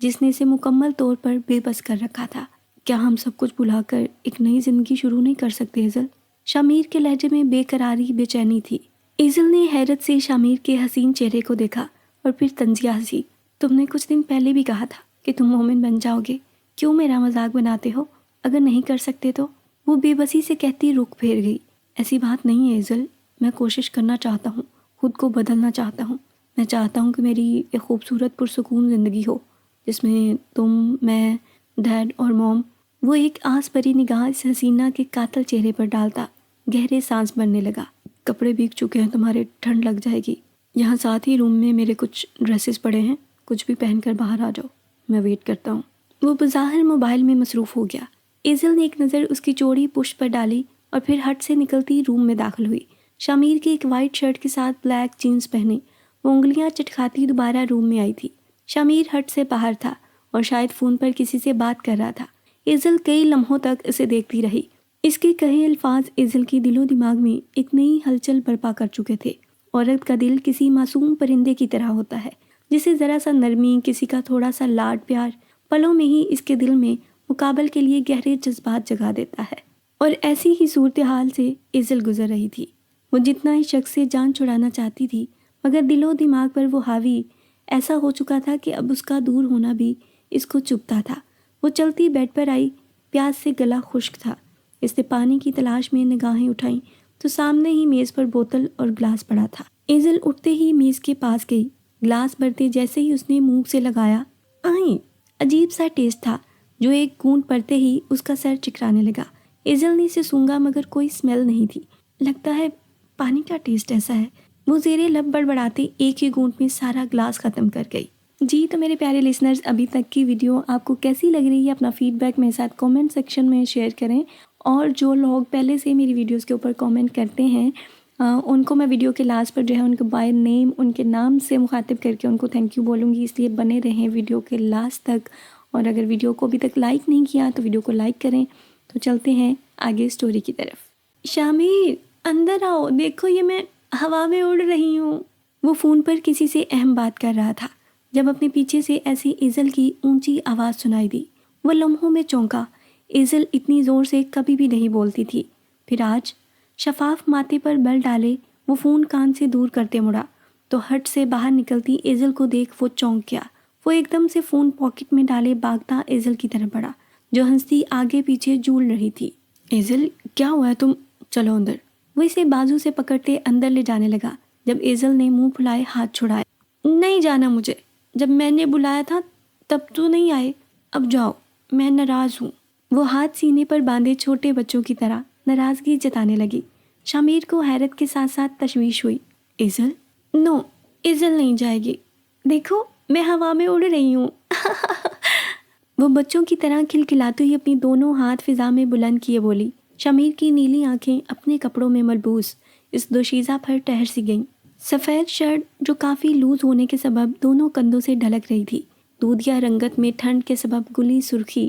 جس نے اسے مکمل طور پر بے بس کر رکھا تھا۔ کیا ہم سب کچھ بھلا کر ایک نئی زندگی شروع نہیں کر سکتے ایزل؟ شامیر کے لہجے میں بے قراری، بے چینی تھی۔ ایزل نے حیرت سے شامیر کے حسین چہرے کو دیکھا اور پھر طنزیہ ہنسی۔ تم نے کچھ دن پہلے بھی کہا تھا کہ تم مومن بن جاؤ گے، کیوں میرا مذاق بناتے ہو؟ اگر نہیں کر سکتے تو؟ وہ بے بسی سے کہتی رخ پھیر گئی۔ ایسی بات نہیں ہے ایزل، میں کوشش کرنا چاہتا ہوں، خود کو بدلنا چاہتا ہوں۔ میں چاہتا ہوں کہ میری ایک خوبصورت پرسکون زندگی ہو جس میں تم، میں، ڈیڈ اور موم۔ وہ ایک آس بھری نگاہ اس حسینہ کے قاتل چہرے پر ڈالتا گہرے سانس بھرنے لگا۔ کپڑے بھیگ چکے ہیں تمہارے، ٹھنڈ لگ جائے گی۔ یہاں ساتھ ہی روم میں میرے کچھ ڈریسز پڑے ہیں، کچھ بھی پہن کر باہر آ جاؤ، میں ویٹ کرتا ہوں۔ وہ بظاہر موبائل میں مصروف ہو گیا۔ ایزل نے ایک نظر اس کی چوڑی پشت پر ڈالی اور پھر ہٹ سے نکلتی روم میں داخل ہوئی۔ شامیر کی ایک وائٹ شرٹ کے ساتھ بلیک جینز پہنے وہ انگلیاں چٹکھاتی دوبارہ روم میں آئی تھی۔ شامیر ہٹ سے باہر تھا اور شاید فون پر کسی سے بات کر رہا تھا۔ ایزل کئی لمحوں تک اسے دیکھتی رہی۔ اس کے کہے الفاظ ایزل کی دل و دماغ میں ایک نئی ہلچل برپا کر چکے تھے۔ عورت کا دل کسی معصوم پرندے کی طرح ہوتا ہے جسے ذرا سا نرمی، کسی کا تھوڑا سا لاڈ پیار پلوں میں ہی اس کے دل میں مقابل کے لیے گہرے جذبات جگا دیتا ہے۔ اور ایسی ہی صورتحال سے ایزل گزر رہی تھی۔ وہ جتنا ہی شخص سے جان چھڑانا چاہتی تھی مگر دل و دماغ پر وہ حاوی ایسا ہو چکا تھا کہ اب اس کا دور ہونا بھی اس کو چبھتا تھا۔ وہ چلتی بیڈ پر آئی، پیاس سے گلا خشک تھا۔ اس نے پانی کی تلاش میں نگاہیں اٹھائیں تو سامنے ہی میز پر بوتل اور گلاس پڑا تھا۔ ایزل اٹھتے ہی میز کے پاس گئی، گلاس بھرتے جیسے ہی اس نے منہ سے لگایا، عجیب سا ٹیسٹ تھا جو ایک گھونٹ پڑتے ہی اس کا سر چکرانے لگا۔ ایزل نے اسے سونگا مگر کوئی سمیل نہیں تھی۔ لگتا ہے پانی کا ٹیسٹ ایسا ہے، وہ زیر لب بڑبڑاتے ایک ہی گھونٹ میں سارا گلاس ختم کر گئی۔ جی تو میرے پیارے لسنرز، ابھی تک کی ویڈیو آپ کو کیسی لگ رہی ہے؟ اپنا فیڈ بیک میرے ساتھ کامنٹ سیکشن میں شیئر کریں، اور جو لوگ پہلے سے میری ویڈیوز کے اوپر کامنٹ کرتے ہیں ان کو میں ویڈیو کے لاسٹ پر جو ہے ان کو بائی نیم، ان کے نام سے مخاطب کر کے ان کو تھینک یو بولوں گی، اس لیے بنے رہیں ویڈیو کے لاسٹ تک۔ اور اگر ویڈیو کو ابھی تک لائک نہیں کیا تو ویڈیو کو لائک کریں۔ تو چلتے ہیں آگے سٹوری کی طرف۔ شامیر اندر آؤ، دیکھو یہ میں ہوا میں اڑ رہی ہوں۔ وہ فون پر کسی سے اہم بات کر رہا تھا جب اپنے پیچھے سے ایسی ایزل کی اونچی آواز سنائی دی۔ وہ لمحوں میں چونکا، ایزل اتنی زور سے کبھی بھی نہیں بولتی تھی۔ پھر آج شفاف ماتھے پر بل ڈالے وہ فون کان سے دور کرتے مڑا تو ہٹ سے باہر نکلتی ایزل کو دیکھ وہ چونک گیا۔ وہ ایک دم سے فون پاکٹ میں ڈالے بھاگتا ایزل کی طرف بڑھا جو ہنستی آگے پیچھے جھول رہی تھی۔ ایزل کیا ہوا ہے، تم چلو اندر۔ وہ اسے بازو سے پکڑتے اندر لے جانے لگا جب ایزل نے منہ پھلائے ہاتھ چھڑائے۔ نہیں جانا مجھے، جب میں نے بلایا تھا تب تو نہیں آئے، اب جاؤ، میں ناراض ہوں۔ وہ ہاتھ سینے پر باندھے چھوٹے بچوں کی طرح ناراضگی جتانے لگی۔ شامیر کو حیرت کے ساتھ ساتھ تشویش ہوئی۔ ایزل نو، ایزل نہیں جائے گی، دیکھو میں ہوا میں اڑ رہی ہوں۔ وہ بچوں کی طرح کھلکھلاتی ہوئی اپنی دونوں ہاتھ فضا میں بلند کیے بولی۔ شامیر کی نیلی آنکھیں اپنے کپڑوں میں ملبوس اس دوشیزہ پر ٹہر سی گئیں۔ سفید شرٹ جو کافی لوز ہونے کے سبب دونوں کندھوں سے ڈھلک رہی تھی، دودھیا رنگت میں ٹھنڈ کے سبب گلی سرخی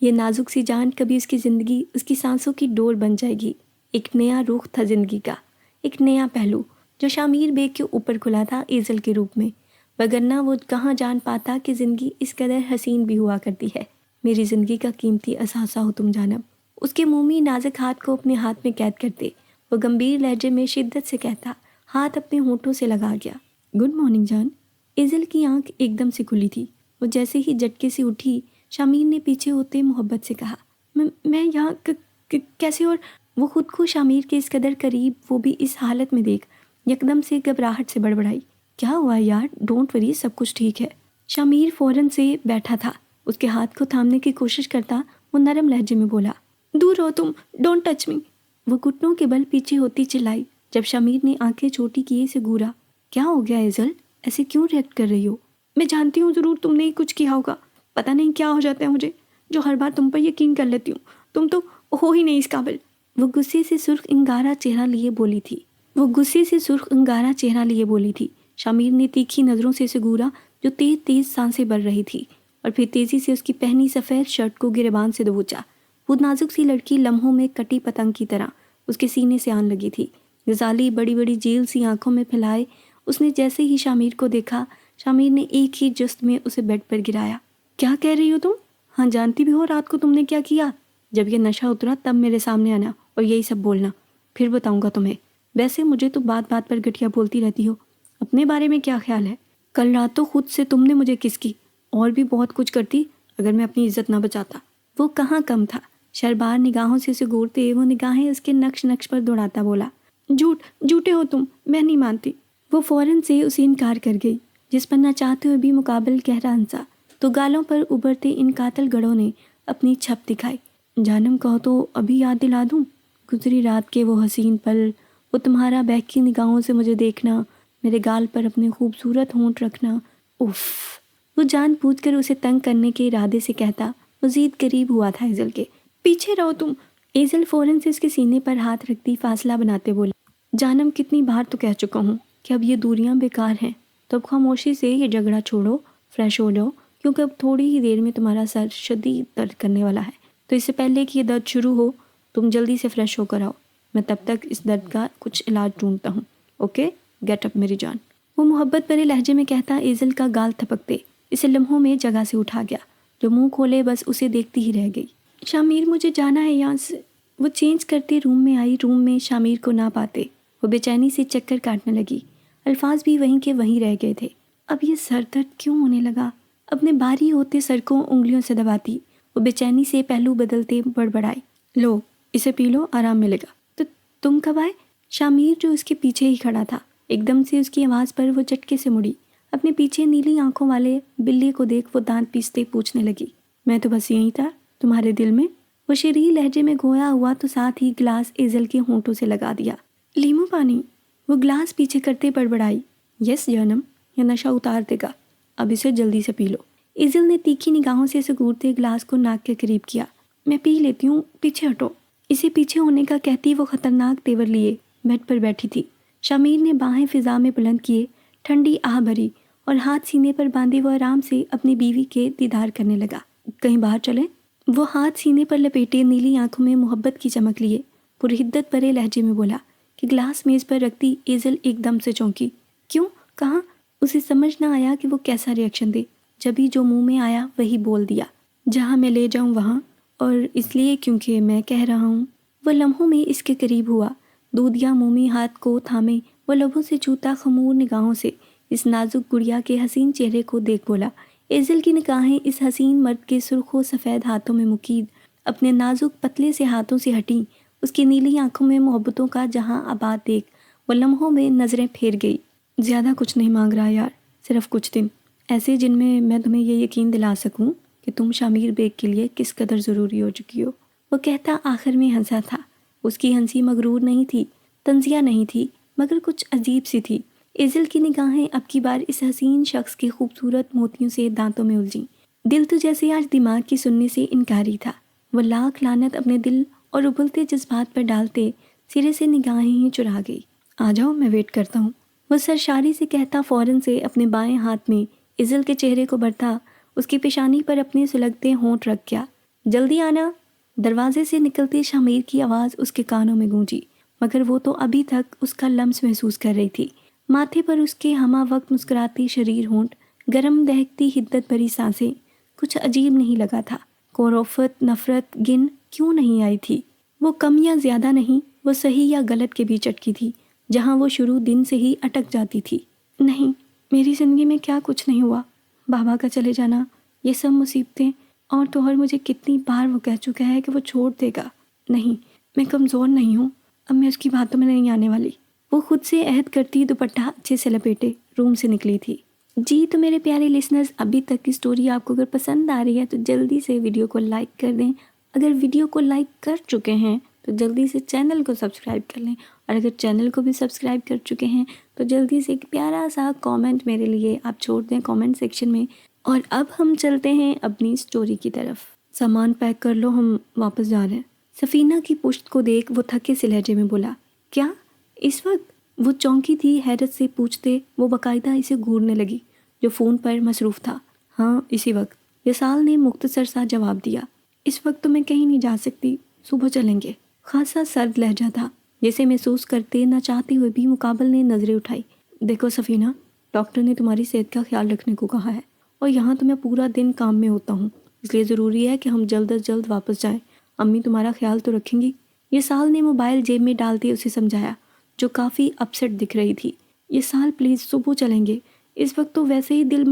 یہ نازک سی جان کبھی اس کی زندگی، اس کی سانسوں کی ڈور بن جائے گی۔ ایک نیا رخ تھا زندگی کا، ایک نیا پہلو جو شامیر بیگ کے اوپر کھلا تھا ایزل کے روپ میں، وگرنہ وہ کہاں جان پاتا کہ زندگی اس قدر حسین بھی ہوا کرتی ہے۔ میری زندگی کا قیمتی اثاثہ ہو تم جانب، اس کے مومی نازک ہاتھ کو اپنے ہاتھ میں قید کرتے وہ گمبھیر لہجے میں شدت سے کہتا، ہاتھ اپنے ہونٹوں سے لگا گیا۔ گڈ مارننگ جان۔ ایزل کی آنکھ ایک دم سے کھلی تھی، وہ جیسے ہی جھٹکے سے اٹھی، شامیر نے پیچھے ہوتے محبت سے کہا، میں یہاں کیسے؟ اور وہ خود کو شامیر کے اس قدر قریب، وہ بھی اس حالت میں دیکھ یکدم سے گھبراہٹ سے بڑبڑائی، کیا ہوا یار؟ ڈونٹ وری، سب کچھ ٹھیک ہے۔ شامیر فوراً سے بیٹھا تھا، اس کے ہاتھ کو تھامنے کی کوشش کرتا وہ نرم لہجے میں بولا، دور رہو تم، ڈونٹ ٹچ می۔ وہ گھٹنوں کے بل پیچھے ہوتی چلائی جب شامیر نے آنکھیں چھوٹی کیے سے گورا، کیا ہو گیا ایزل؟ ایسے کیوں ریئیکٹ کر رہی ہو؟ میں جانتی ہوں ضرور تم نے ہی کچھ کیا ہوگا، پتہ نہیں کیا ہو جاتا ہے مجھے جو ہر بار تم پر یقین کر لیتی ہوں، تم تو ہو ہی نہیں اس قابل۔ وہ غصے سے سرخ انگارہ چہرہ لیے بولی تھی۔ شامیر نے تیکھی نظروں سے اسے گورا جو تیز تیز سانسیں بھر رہی تھی، اور پھر تیزی سے اس کی پہنی سفید شرٹ کو گریبان سے دبوچا۔ وہ نازک سی لڑکی لمحوں میں کٹی پتنگ کی طرح اس کے سینے سے آن لگی تھی۔ غزالی بڑی بڑی جیل سی آنکھوں میں پھیلائے اس نے جیسے ہی شامیر کو دیکھا، شامیر نے ایک ہی جست میں اسے بیڈ پر گرایا۔ کیا کہہ رہی ہو تم؟ ہاں جانتی بھی ہو رات کو تم نے کیا کیا؟ جب یہ نشہ اترا تب میرے سامنے آنا اور یہی سب بولنا، پھر بتاؤں گا تمہیں۔ ویسے مجھے تو بات بات پر گٹھیا بولتی رہتی ہو، اپنے بارے میں کیا خیال ہے؟ کل رات تو خود سے تم نے مجھے کس کی، اور بھی بہت کچھ کرتی اگر میں اپنی عزت نہ بچاتا۔ وہ کہاں کم تھا، شربار نگاہوں سے اسے گورتے وہ نگاہیں اس کے نقش نقش پر دوڑاتا بولا، جھوٹے ہو تم، میں نہیں مانتی۔ وہ فوراً سے اسے انکار کر گئی، جس پر نہ چاہتے ہوئے بھی مقابل گہرا ہنسا، تو گالوں پر ابھرتے ان قاتل گڑھوں نے اپنی چھپ دکھائی۔ جانم کہو تو ابھی یاد دلا دوں گزری رات کے وہ حسین پل، وہ تمہارا بہکی نگاہوں سے مجھے دیکھنا، میرے گال پر اپنے خوبصورت ہونٹ رکھنا، اف۔ وہ جان بوجھ کر اسے تنگ کرنے کے ارادے سے کہتا مزید قریب ہوا تھا ایزل کے۔ پیچھے رہو تم۔ ایزل فوراً سے اس کے سینے پر ہاتھ رکھتی فاصلہ بناتے بولی، جانم کتنی بار تو کہہ چکا ہوں کہ اب یہ دوریاں بیکار ہیں، تو اب خاموشی سے یہ جھگڑا چھوڑو، فریش ہو جاؤ، کیونکہ اب تھوڑی ہی دیر میں تمہارا سر شدید درد کرنے والا ہے، تو اس سے پہلے کہ یہ درد شروع ہو تم جلدی سے فریش ہو کر آؤ، میں تب تک اس درد کا کچھ علاج ڈھونڈتا ہوں، اوکے؟ گیٹ اپ میری جان۔ وہ محبت بھرے لہجے میں کہتا ایزل کا گال تھپکتے اسے لمحوں میں جگہ سے اٹھا گیا، جو منہ کھولے بس اسے دیکھتی ہی رہ گئی۔ شامیر مجھے جانا ہے یہاں سے۔ وہ چینج کرتے روم میں آئی، روم میں شامیر کو نہ پاتے وہ بے چینی سے چکر کاٹنے لگی، الفاظ بھی وہیں کے وہیں رہ گئے تھے۔ اب یہ سر درد کیوں ہونے لگا؟ اپنے بھاری ہوتے سر کو انگلیوں سے دباتی وہ بے چینی سے پہلو بدلتے بڑبڑائی، لو اسے پی لو، آرام ملے گا۔ تو تم کب آئے؟ شامیر جو اس کے پیچھے ہی کھڑا تھا ایک دم سے اس کی آواز پر وہ جھٹکے سے مڑی، اپنے پیچھے نیلی آنکھوں والے بلی کو دیکھ وہ دانت پیستے پوچھنے لگی، میں تو بس یہیں تھا تمہارے دل میں۔ وہ شریر لہجے میں گویا ہوا تو ساتھ ہی گلاس ایزل کے ہونٹوں سے لگا دیا، لیمو پانی۔ وہ گلاس پیچھے کرتے بڑبڑائی، یس جانم، یہ نشہ اتار دے گا، اب اسے جلدی سے پی لو۔ ایزل نے تیکھی نگاہوں سے سگورتے گلاس کو ناک کے قریب کیا، میں پی لیتی ہوں، پیچھے ہٹو۔ اسے پیچھے ہونے کا کہتی وہ خطرناک تیور لیے بیڈ پر بیٹھی تھی۔ شامیر نے باہیں فضا میں بلند کیے، ٹھنڈی آہ بھری اور ہاتھ سینے پر باندھے وہ آرام سے اپنی بیوی کے دیدار کرنے لگا۔ کہیں باہر چلیں؟ وہ ہاتھ سینے پر لپیٹے نیلی آنکھوں میں محبت کی چمک لیے پرحدت بھرے لہجے میں بولا کہ گلاس میز پر رکھتی ایزل ایک دم سے چونکی، کیوں؟ کہاں؟ اسے سمجھ نہ آیا کہ وہ کیسا ری ایکشن دے، جبھی جو منہ میں آیا وہی بول دیا، جہاں میں لے جاؤں وہاں، اور اس لیے کیونکہ میں کہہ رہا ہوں۔ وہ لمحوں میں اس کے قریب ہوا، دودھیا مومی ہاتھ کو تھامے وہ لبوں سے چھوتا خمور نگاہوں سے اس نازک گڑیا کے حسین چہرے کو دیکھ بولا۔ ایزل کی نگاہیں اس حسین مرد کے سرخ و سفید ہاتھوں میں مقید اپنے نازک پتلے سے ہاتھوں سے ہٹیں، اس کی نیلی آنکھوں میں محبتوں کا جہاں آباد دیکھ وہ لمحوں میں نظریں پھیر گئی۔ زیادہ کچھ نہیں مانگ رہا یار، صرف کچھ دن ایسے جن میں تمہیں یہ یقین دلا سکوں کہ تم شامیر بیگ کے لیے کس قدر ضروری ہو چکی ہو۔ وہ کہتا آخر میں ہنسا تھا، اس کی ہنسی مغرور نہیں تھی، طنزیہ نہیں تھی، مگر کچھ عجیب سی تھی۔ ایزل کی نگاہیں اب کی بار اس حسین شخص کے خوبصورت موتیوں سے دانتوں میں الجھیں۔ دل تو جیسے آج دماغ کی سننے سے انکاری تھا، وہ لاکھ لعنت اپنے دل اور ابلتے جذبات پر ڈالتے سرے سے نگاہیں ہی چرا گئی۔ آ جاؤ، میں ویٹ کرتا ہوں، وہ سرشاری سے کہتا فوراً سے اپنے بائیں ہاتھ میں ایزل کے چہرے کو بڑھتا اس کی پیشانی پر اپنے سلگتے ہونٹ رکھ گیا۔ جلدی آنا۔ دروازے سے نکلتے شامیر کی آواز اس کے کانوں میں گونجی، مگر وہ تو ابھی تک اس کا لمس محسوس کر رہی تھی۔ ماتھے پر اس کے ہمہ وقت مسکراتی شریر ہونٹ، گرم دہکتی حدت بھری سانسیں، کچھ عجیب نہیں لگا تھا۔ کوروفت نفرت گن کیوں نہیں آئی تھی؟ وہ کم یا زیادہ نہیں، وہ صحیح یا غلط کے بیچ اٹکی تھی، جہاں وہ شروع دن سے ہی اٹک جاتی تھی۔ نہیں، میری زندگی میں کیا کچھ نہیں ہوا، بابا کا چلے جانا، یہ سب مصیبتیں، اور توہر مجھے کتنی بار وہ کہہ چکا ہے کہ وہ چھوڑ دے گا۔ نہیں، میں کمزور نہیں ہوں، اب میں اس کی باتوں میں نہیں آنے والی۔ وہ خود سے عہد کرتی دوپٹہ اچھے سے لپیٹے روم سے نکلی تھی۔ جی تو میرے پیارے لسنرز، ابھی تک کی سٹوری آپ کو اگر پسند آ رہی ہے تو جلدی سے ویڈیو کو لائک کر دیں۔ اگر ویڈیو کو لائک کر چکے ہیں تو جلدی سے چینل کو سبسکرائب کر لیں، اور اگر چینل کو بھی سبسکرائب کر چکے ہیں تو جلدی سے ایک پیارا سا کامنٹ میرے لیے آپ چھوڑ دیں کامنٹ سیکشن میں۔ اور اب ہم چلتے ہیں اپنی سٹوری کی طرف۔ سامان پیک کر لو، ہم واپس جا رہے ہیں۔ سفینہ کی پشت کو دیکھ وہ تھکے سے لہجے میں بولا، کیا اس وقت؟ وہ چونکی تھی حیرت سے پوچھتے وہ باقاعدہ اسے گھورنے لگی جو فون پر مصروف تھا۔ ہاں اسی وقت، یسال نے مختصر سا جواب دیا۔ اس وقت تو میں کہیں نہیں جا سکتی، صبح چلیں گے۔ خاصا سرد لہجہ تھا جیسے محسوس کرتے نہ چاہتے ہوئے بھی مقابل نے نظریں اٹھائی۔ دیکھو سفینہ، ڈاکٹر نے تمہاری صحت کا خیال رکھنے کو کہا ہے، اور یہاں تو میں پورا دن کام میں ہوتا ہوں، اس لیے ضروری ہے کہ ہم جلد از جلد واپس جائیں۔ امی تمہارا خیال تو رکھیں گی؟ یسال نے موبائل جیب میں ڈالتے اسے سمجھایا، جو کافی اپسٹ دکھ رہی تھی۔ یسال پلیز، صبح چلیں گے، اس وقت تو ویسے ہی دل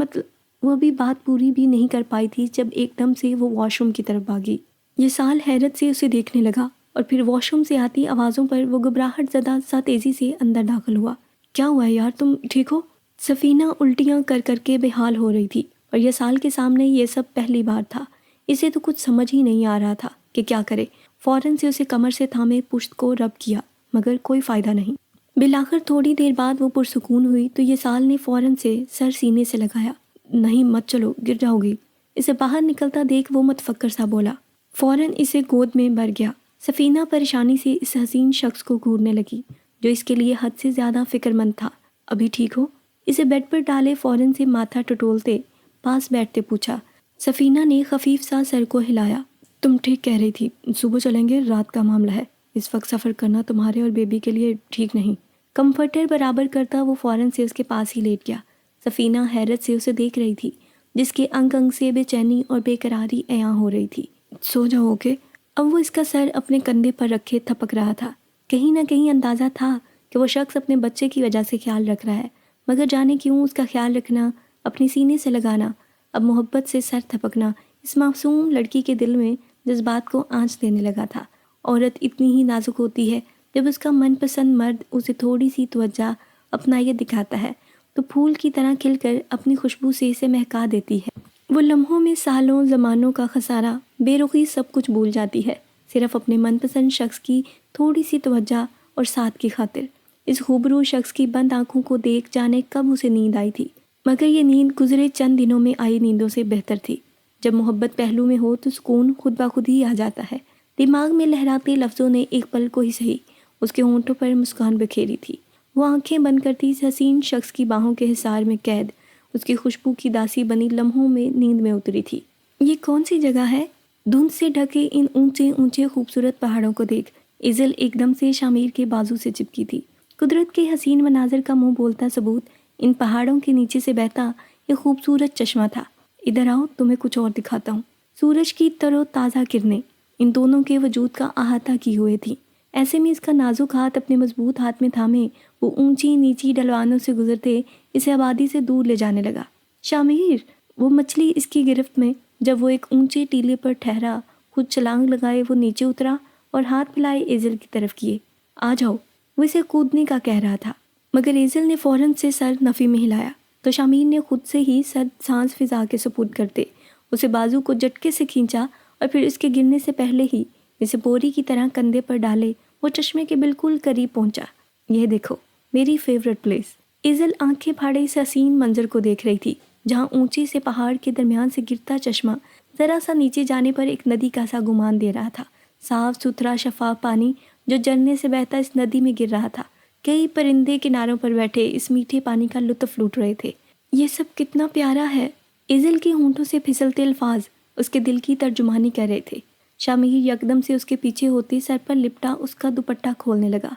وہ بھی بات پوری بھی نہیں کر پائی تھی جب ایک دم سے وہ واش روم کی طرف بھاگی۔ یسال حیرت سے اسے دیکھنے لگا اور پھر واش روم سے آتی آوازوں پر وہ گھبراہٹ زدہ سا تیزی سے اندر داخل ہوا۔ کیا ہوا ہے یار، تم ٹھیک ہو؟ سفینہ الٹیاں کر کر کے بے حال ہو رہی تھی، اور یسال کے سامنے یہ سب پہلی بار تھا۔ اسے تو کچھ سمجھ ہی نہیں آ رہا تھا کہ کیا کرے۔ فوراً سے اسے کمر سے تھامے پشت کو رب کیا، مگر کوئی فائدہ نہیں۔ بالآخر تھوڑی دیر بعد وہ پرسکون ہوئی تو یسال نے فوراً سے سر سینے سے لگایا۔ نہیں مت چلو، گر جاؤ گی۔ اسے باہر نکلتا دیکھ وہ متفکر سا بولا۔ فوراً اسے گود میں بھر گیا۔ سفینہ پریشانی سے اس حسین شخص کو گھورنے لگی جو اس کے لیے حد سے زیادہ فکر مند تھا۔ ابھی ٹھیک ہو؟ اسے بیڈ پر ڈالے فوراً سے ماتھا ٹٹولتے پاس بیٹھتے پوچھا۔ سفینہ نے خفیف سا سر کو ہلایا۔ تم ٹھیک کہہ رہی تھی، صبح چلیں گے، رات کا معاملہ ہے، اس وقت سفر کرنا تمہارے اور بیبی کے لیے ٹھیک نہیں۔ کمفرٹر برابر کرتا وہ فوراً سے اس کے پاس ہی لیٹ گیا۔ سفینہ حیرت سے اسے دیکھ رہی تھی، جس کے انگ انگ سے بے چینی اور بے قراری عیاں ہو رہی تھی۔ سو جاؤ اوکے؟ اب وہ اس کا سر اپنے کندھے پر رکھے تھپک رہا تھا۔ کہیں نہ کہیں اندازہ تھا کہ وہ شخص اپنے بچے کی وجہ سے خیال رکھ رہا ہے، مگر جانے کیوں اس کا خیال رکھنا، اپنی سینے سے لگانا، اب محبت سے سر تھپکنا اس معصوم لڑکی کے دل میں جذبات کو آنچ دینے لگا تھا۔ عورت اتنی ہی نازک ہوتی ہے جب اس کا من پسند مرد اسے تھوڑی سی توجہ اپنائیت دکھاتا ہے تو پھول کی طرح کھل کر اپنی خوشبو سے اسے مہکا دیتی ہے۔ وہ لمحوں میں سالوں زمانوں کا خسارہ، بے رخی سب کچھ بھول جاتی ہے، صرف اپنے من پسند شخص کی تھوڑی سی توجہ اور ساتھ کی خاطر۔ اس خوبرو شخص کی بند آنکھوں کو دیکھ جانے کب اسے نیند آئی تھی، مگر یہ نیند گزرے چند دنوں میں آئی نیندوں سے بہتر تھی۔ جب محبت پہلو میں ہو تو سکون خود بخود ہی آ جاتا ہے۔ دماغ میں لہراتے لفظوں نے ایک پل کو ہی صحیح اس کے ہونٹوں پر مسکان بکھیری تھی۔ وہ آنکھیں بند کرتی اس حسین شخص کی باہوں کے حصار میں قید، اس کی خوشبو کی داسی بنی لمحوں میں نیند میں اتری تھی۔ یہ کون سی جگہ ہے؟ دھند سے ڈھکے ان اونچے اونچے خوبصورت پہاڑوں کو دیکھ ایزل ایک دم سے شامیر کے بازو سے چپکی تھی۔ قدرت کے حسین مناظر کا منہ بولتا ثبوت ان پہاڑوں کے نیچے سے بہتا یہ خوبصورت چشمہ تھا۔ ادھر آؤ، تمہیں کچھ اور دکھاتا ہوں۔ سورج کی تر و تازہ کرنیں ان دونوں کے وجود کا احاطہ کی ہوئے تھیں۔ ایسے میں اس کا نازک ہاتھ اپنے مضبوط ہاتھ میں تھامے وہ اونچی نیچی ڈھلوانوں سے گزرتے اسے آبادی سے دور لے جانے لگا۔ شامیر! وہ مچھلی اس کی گرفت میں۔ جب وہ ایک اونچے ٹیلے پر ٹھہرا، خود چھلانگ لگائے وہ نیچے اترا اور ہاتھ پھیلائے ایزل کی طرف کیے۔ آ جاؤ، وہ اسے کودنے کا کہہ رہا تھا، مگر ایزل نے فوراً سے سر نفی میں ہلایا تو شامیر نے خود سے ہی سرد سانس فضا کے سپرد کرتے اسے بازو کو جھٹکے سے کھینچا اور پھر اس کے گرنے سے پہلے ہی اسے بوری کی طرح کندھے پر ڈالے وہ چشمے کے بالکل قریب پہنچا۔ یہ دیکھو میری فیورٹ پلیس۔ ایزل آنکھیں پھاڑے اس حسین منظر کو دیکھ رہی تھی جہاں اونچے سے پہاڑ کے درمیان سے گرتا چشمہ ذرا سا نیچے جانے پر ایک ندی کا سا گمان دے رہا تھا۔ صاف ستھرا شفاف پانی جو جھرنے سے بہتا اس ندی میں گر رہا تھا۔ کئی پرندے کناروں پر بیٹھے اس میٹھے پانی کا لطف لوٹ رہے تھے۔ یہ سب کتنا پیارا ہے۔ ایزل کے ہونٹوں سے پھسلتے الفاظ اس کے دل کی ترجمانی کر رہے تھے۔ شامیر یکدم سے اس کے پیچھے ہوتے سر پر لپٹا اس کا دوپٹہ کھولنے لگا۔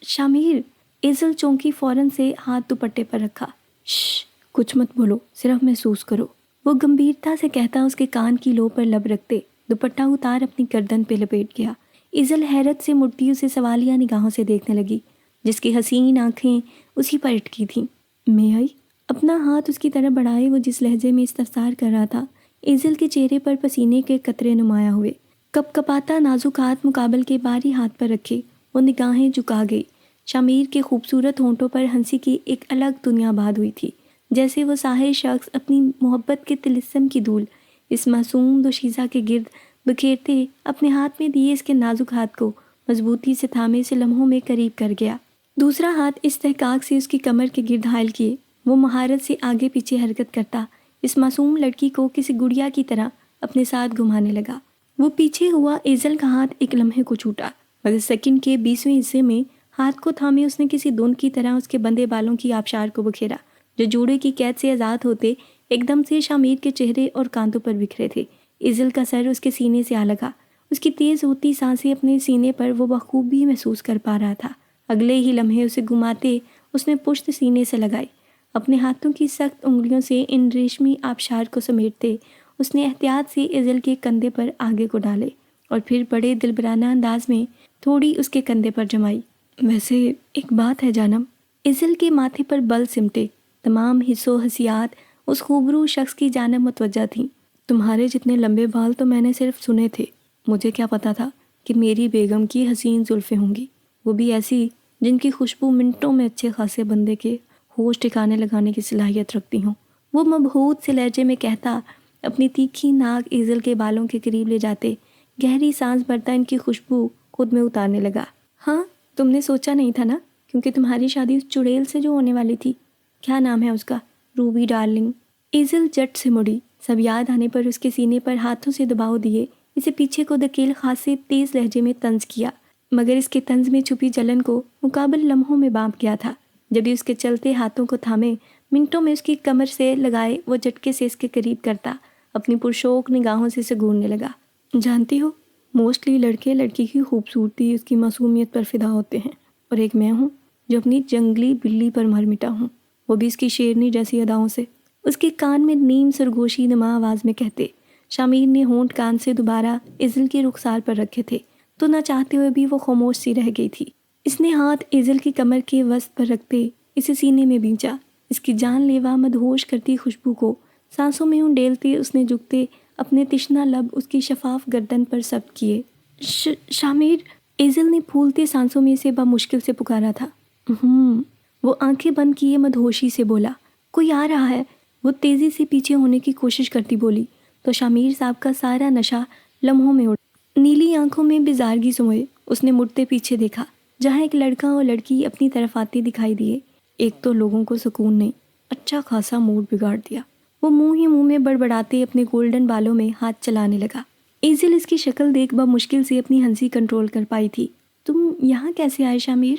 شامیر! ایزل چونکی، فوراً سے ہاتھ دوپٹے پر رکھا۔ شش! کچھ مت بولو، صرف محسوس کرو، وہ گمبھیرتا سے کہتا اس کے کان کی لو پر لب رکھتے دوپٹہ اتار اپنی گردن پہ لپیٹ گیا۔ ایزل حیرت سے مڑتی اسے سوالیہ نگاہوں سے دیکھنے لگی، جس کی حسین آنکھیں اسی پر اٹکی تھیں۔ میں آئی؟ اپنا ہاتھ اس کی طرف بڑھائے وہ جس لہجے میں استفسار کر رہا تھا، ایزل کے چہرے پر پسینے کے قطرے نمایاں ہوئے۔ کپ کپاتا نازک ہاتھ مقابل کے باری ہاتھ پر رکھے وہ نگاہیں جھکا گئی۔ شامیر کے خوبصورت ہونٹوں پر ہنسی کی ایک الگ دنیا باد ہوئی تھی، جیسے وہ ساحر شخص اپنی محبت کے طلسم کی دھول اس معصوم دوشیزہ کے گرد بکھیرتے اپنے ہاتھ میں دیے اس کے نازک ہاتھ کو مضبوطی سے تھامے سے لمحوں میں قریب کر گیا۔ دوسرا ہاتھ استحقاق سے اس کی کمر کے گرد حائل کیے وہ مہارت سے آگے پیچھے حرکت کرتا اس معصوم لڑکی کو کسی گڑیا کی طرح اپنے ساتھ گھمانے لگا۔ وہ پیچھے ہوا ایزل کا ہاتھ ایک لمحے کو چھوٹا، مگر سیکنڈ کے 20ویں حصے میں ہاتھ کو تھامے اس نے کسی دھند کی طرح اس کے بندے بالوں کی آبشار کو بکھیرا جو جوڑے کی قید سے آزاد ہوتے ایک دم سے شامیر کے چہرے اور کاندھوں پر بکھرے تھے۔ ایزل کا سر اس کے سینے سے آ لگا، اس کی تیز ہوتی سانسیں اپنے سینے پر وہ بخوبی محسوس کر پا رہا تھا۔ اگلے ہی لمحے اسے گھماتے اس نے پشت سینے سے لگائی، اپنے ہاتھوں کی سخت انگلیوں سے ان ریشمی آبشار کو سمیٹتے اس نے احتیاط سے ایزل کے کندھے پر آگے کو ڈالے اور پھر بڑے دلبرانہ انداز میں تھوڑی اس کے کندھے پر جمائی۔ ویسے ایک بات ہے جانم، ایزل کے ماتھے پر بل سمٹے تمام حس و حسیات اس خوبرو شخص کی جانب متوجہ تھیں۔ تمہارے جتنے لمبے بال تو میں نے صرف سنے تھے، مجھے کیا پتا تھا کہ میری بیگم کی حسین زلفیں ہوں گی، وہ بھی ایسی جن کی خوشبو منٹوں میں اچھے خاصے بندے کے ہوش ٹھکانے لگانے کی صلاحیت رکھتی ہوں، وہ مبہوت سے لہجے میں کہتا اپنی تیکھی ناک ایزل کے بالوں کے قریب لے جاتے گہری سانس بھرتا ان کی خوشبو خود میں اتارنے لگا۔ ہاں، تم نے سوچا نہیں تھا نا، کیونکہ تمہاری شادی اس چڑیل سے جو ہونے والی تھی، کیا نام ہے اس کا؟ روبی ڈارلنگ۔ ایزل جٹ سے مڑی، سب یاد آنے پر اس کے سینے پر ہاتھوں سے دباؤ دیے اسے پیچھے کو دھکیل خاصے تیز لہجے میں طنز کیا، مگر اس کے طنز میں چھپی جلن کو مقابل لمحوں میں بانپ گیا تھا جب بھی اس کے چلتے ہاتھوں کو تھامے منٹوں میں اس کی کمر سے لگائے وہ جھٹکے سے اس کے قریب کرتا اپنی پرشوق نگاہوں سے سگورنے لگا۔ جانتی ہو، موسٹلی لڑکے لڑکی کی خوبصورتی اس کی معصومیت پر فدا ہوتے ہیں، اور ایک میں ہوں جو اپنی جنگلی بلی پر مر مٹا ہوں، وہ بھی اس کی شیرنی جیسی اداؤں سے، اس کے کان میں نیم سرگوشی نما آواز میں کہتے۔ شامیر نے ہونٹ کان سے دوبارہ ایزل کے رخسار پر رکھے تھے تو نہ چاہتے ہوئے بھی وہ خاموش سی رہ گئی تھی۔ اس نے ہاتھ ایزل کی کمر کے وسط پر رکھتے اسے سینے میں بھینچا، اس کی جان لیوا مدہوش کرتی خوشبو کو سانسوں میں انڈیلتے اس نے جھکتے اپنے تشنہ لب اس کی شفاف گردن پر ثبت کیے۔ شامیر! ایزل نے پھولتے سانسوں میں اسے بمشکل سے پکارا تھا۔ وہ آنکھیں بند کیے مدہوشی سے بولا، کوئی آ رہا ہے۔ وہ تیزی سے پیچھے ہونے کی کوشش کرتی بولی تو شامیر صاحب کا سارا نشہ لمحوں میں اڑ، نیلی آنکھوں میں بیزارگی سموئے اس نے مڑتے پیچھے دیکھا جہاں ایک لڑکا اور لڑکی اپنی طرف آتے دکھائی دیے۔ ایک تو لوگوں کو سکون نے اچھا خاصا موڈ بگاڑ دیا۔ وہ منہ ہی منہ میں بڑبڑاتے اپنے گولڈن بالوں میں ہاتھ چلانے لگا۔ ایزل اس کی شکل دیکھ بمشکل سے اپنی ہنسی کنٹرول کر پائی تھی۔ تم یہاں کیسے آئے شامیر؟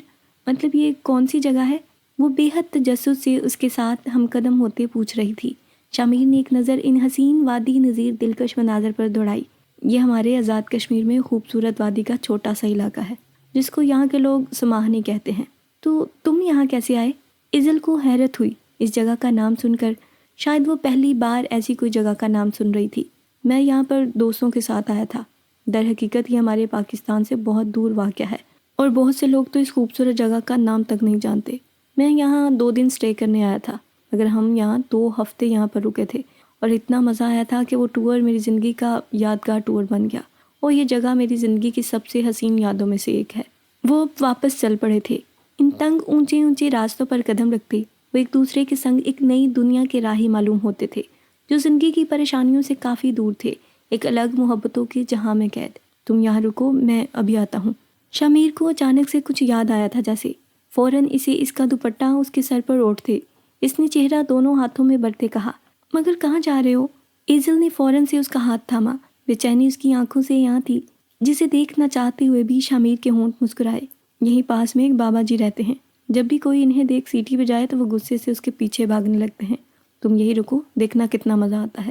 مطلب یہ کون سی جگہ ہے؟ وہ بے حد تجسس سے اس کے ساتھ ہم قدم ہوتے پوچھ رہی تھی۔ شامیر نے ایک نظر ان حسین وادی نظیر دلکش مناظر پر دوڑائی۔ یہ ہمارے آزاد کشمیر میں خوبصورت وادی کا چھوٹا سا علاقہ ہے جس کو یہاں کے لوگ سماہنی کہتے ہیں۔ تو تم یہاں کیسے آئے؟ ایزل کو حیرت ہوئی اس جگہ کا نام سن کر، شاید وہ پہلی بار ایسی کوئی جگہ کا نام سن رہی تھی۔ میں یہاں پر دوستوں کے ساتھ آیا تھا، در حقیقت یہ ہمارے پاکستان سے بہت دور واقع ہے اور بہت سے لوگ تو اس خوبصورت جگہ کا نام تک نہیں جانتے۔ میں یہاں 2 دن سٹے کرنے آیا تھا، مگر ہم یہاں 2 ہفتے یہاں پر رکے تھے اور اتنا مزہ آیا تھا کہ وہ ٹور میری زندگی کا یادگار ٹور بن گیا اور یہ جگہ میری زندگی کی سب سے حسین یادوں میں سے ایک ہے۔ وہ واپس چل پڑے تھے، ان تنگ اونچے اونچے راستوں پر قدم رکھتے وہ ایک دوسرے کے سنگ ایک نئی دنیا کے راہی معلوم ہوتے تھے جو زندگی کی پریشانیوں سے کافی دور تھے، ایک الگ محبتوں کے جہاں میں قید۔ تم یہاں رکو، میں ابھی آتا ہوں۔ شامیر کو اچانک سے کچھ یاد آیا تھا، جیسے فوراً اسے اس کا دوپٹہ اس کے سر پر اوڑھتے اس نے چہرہ دونوں ہاتھوں میں برتے کہا، مگر کہاں جا رہے ہو؟ ایزل نے فوراً سے اس کا ہاتھ تھاما، بے چینی اس کی آنکھوں سے یہاں تھی جسے دیکھنا چاہتے ہوئے بھی شامیر کے ہونٹ مسکرائے۔ یہیں پاس میں ایک بابا جی رہتے ہیں، جب بھی کوئی انہیں دیکھ سیٹی بجائے تو وہ غصے سے اس کے پیچھے بھاگنے لگتے ہیں۔ تم یہی رکو، دیکھنا کتنا مزہ آتا ہے۔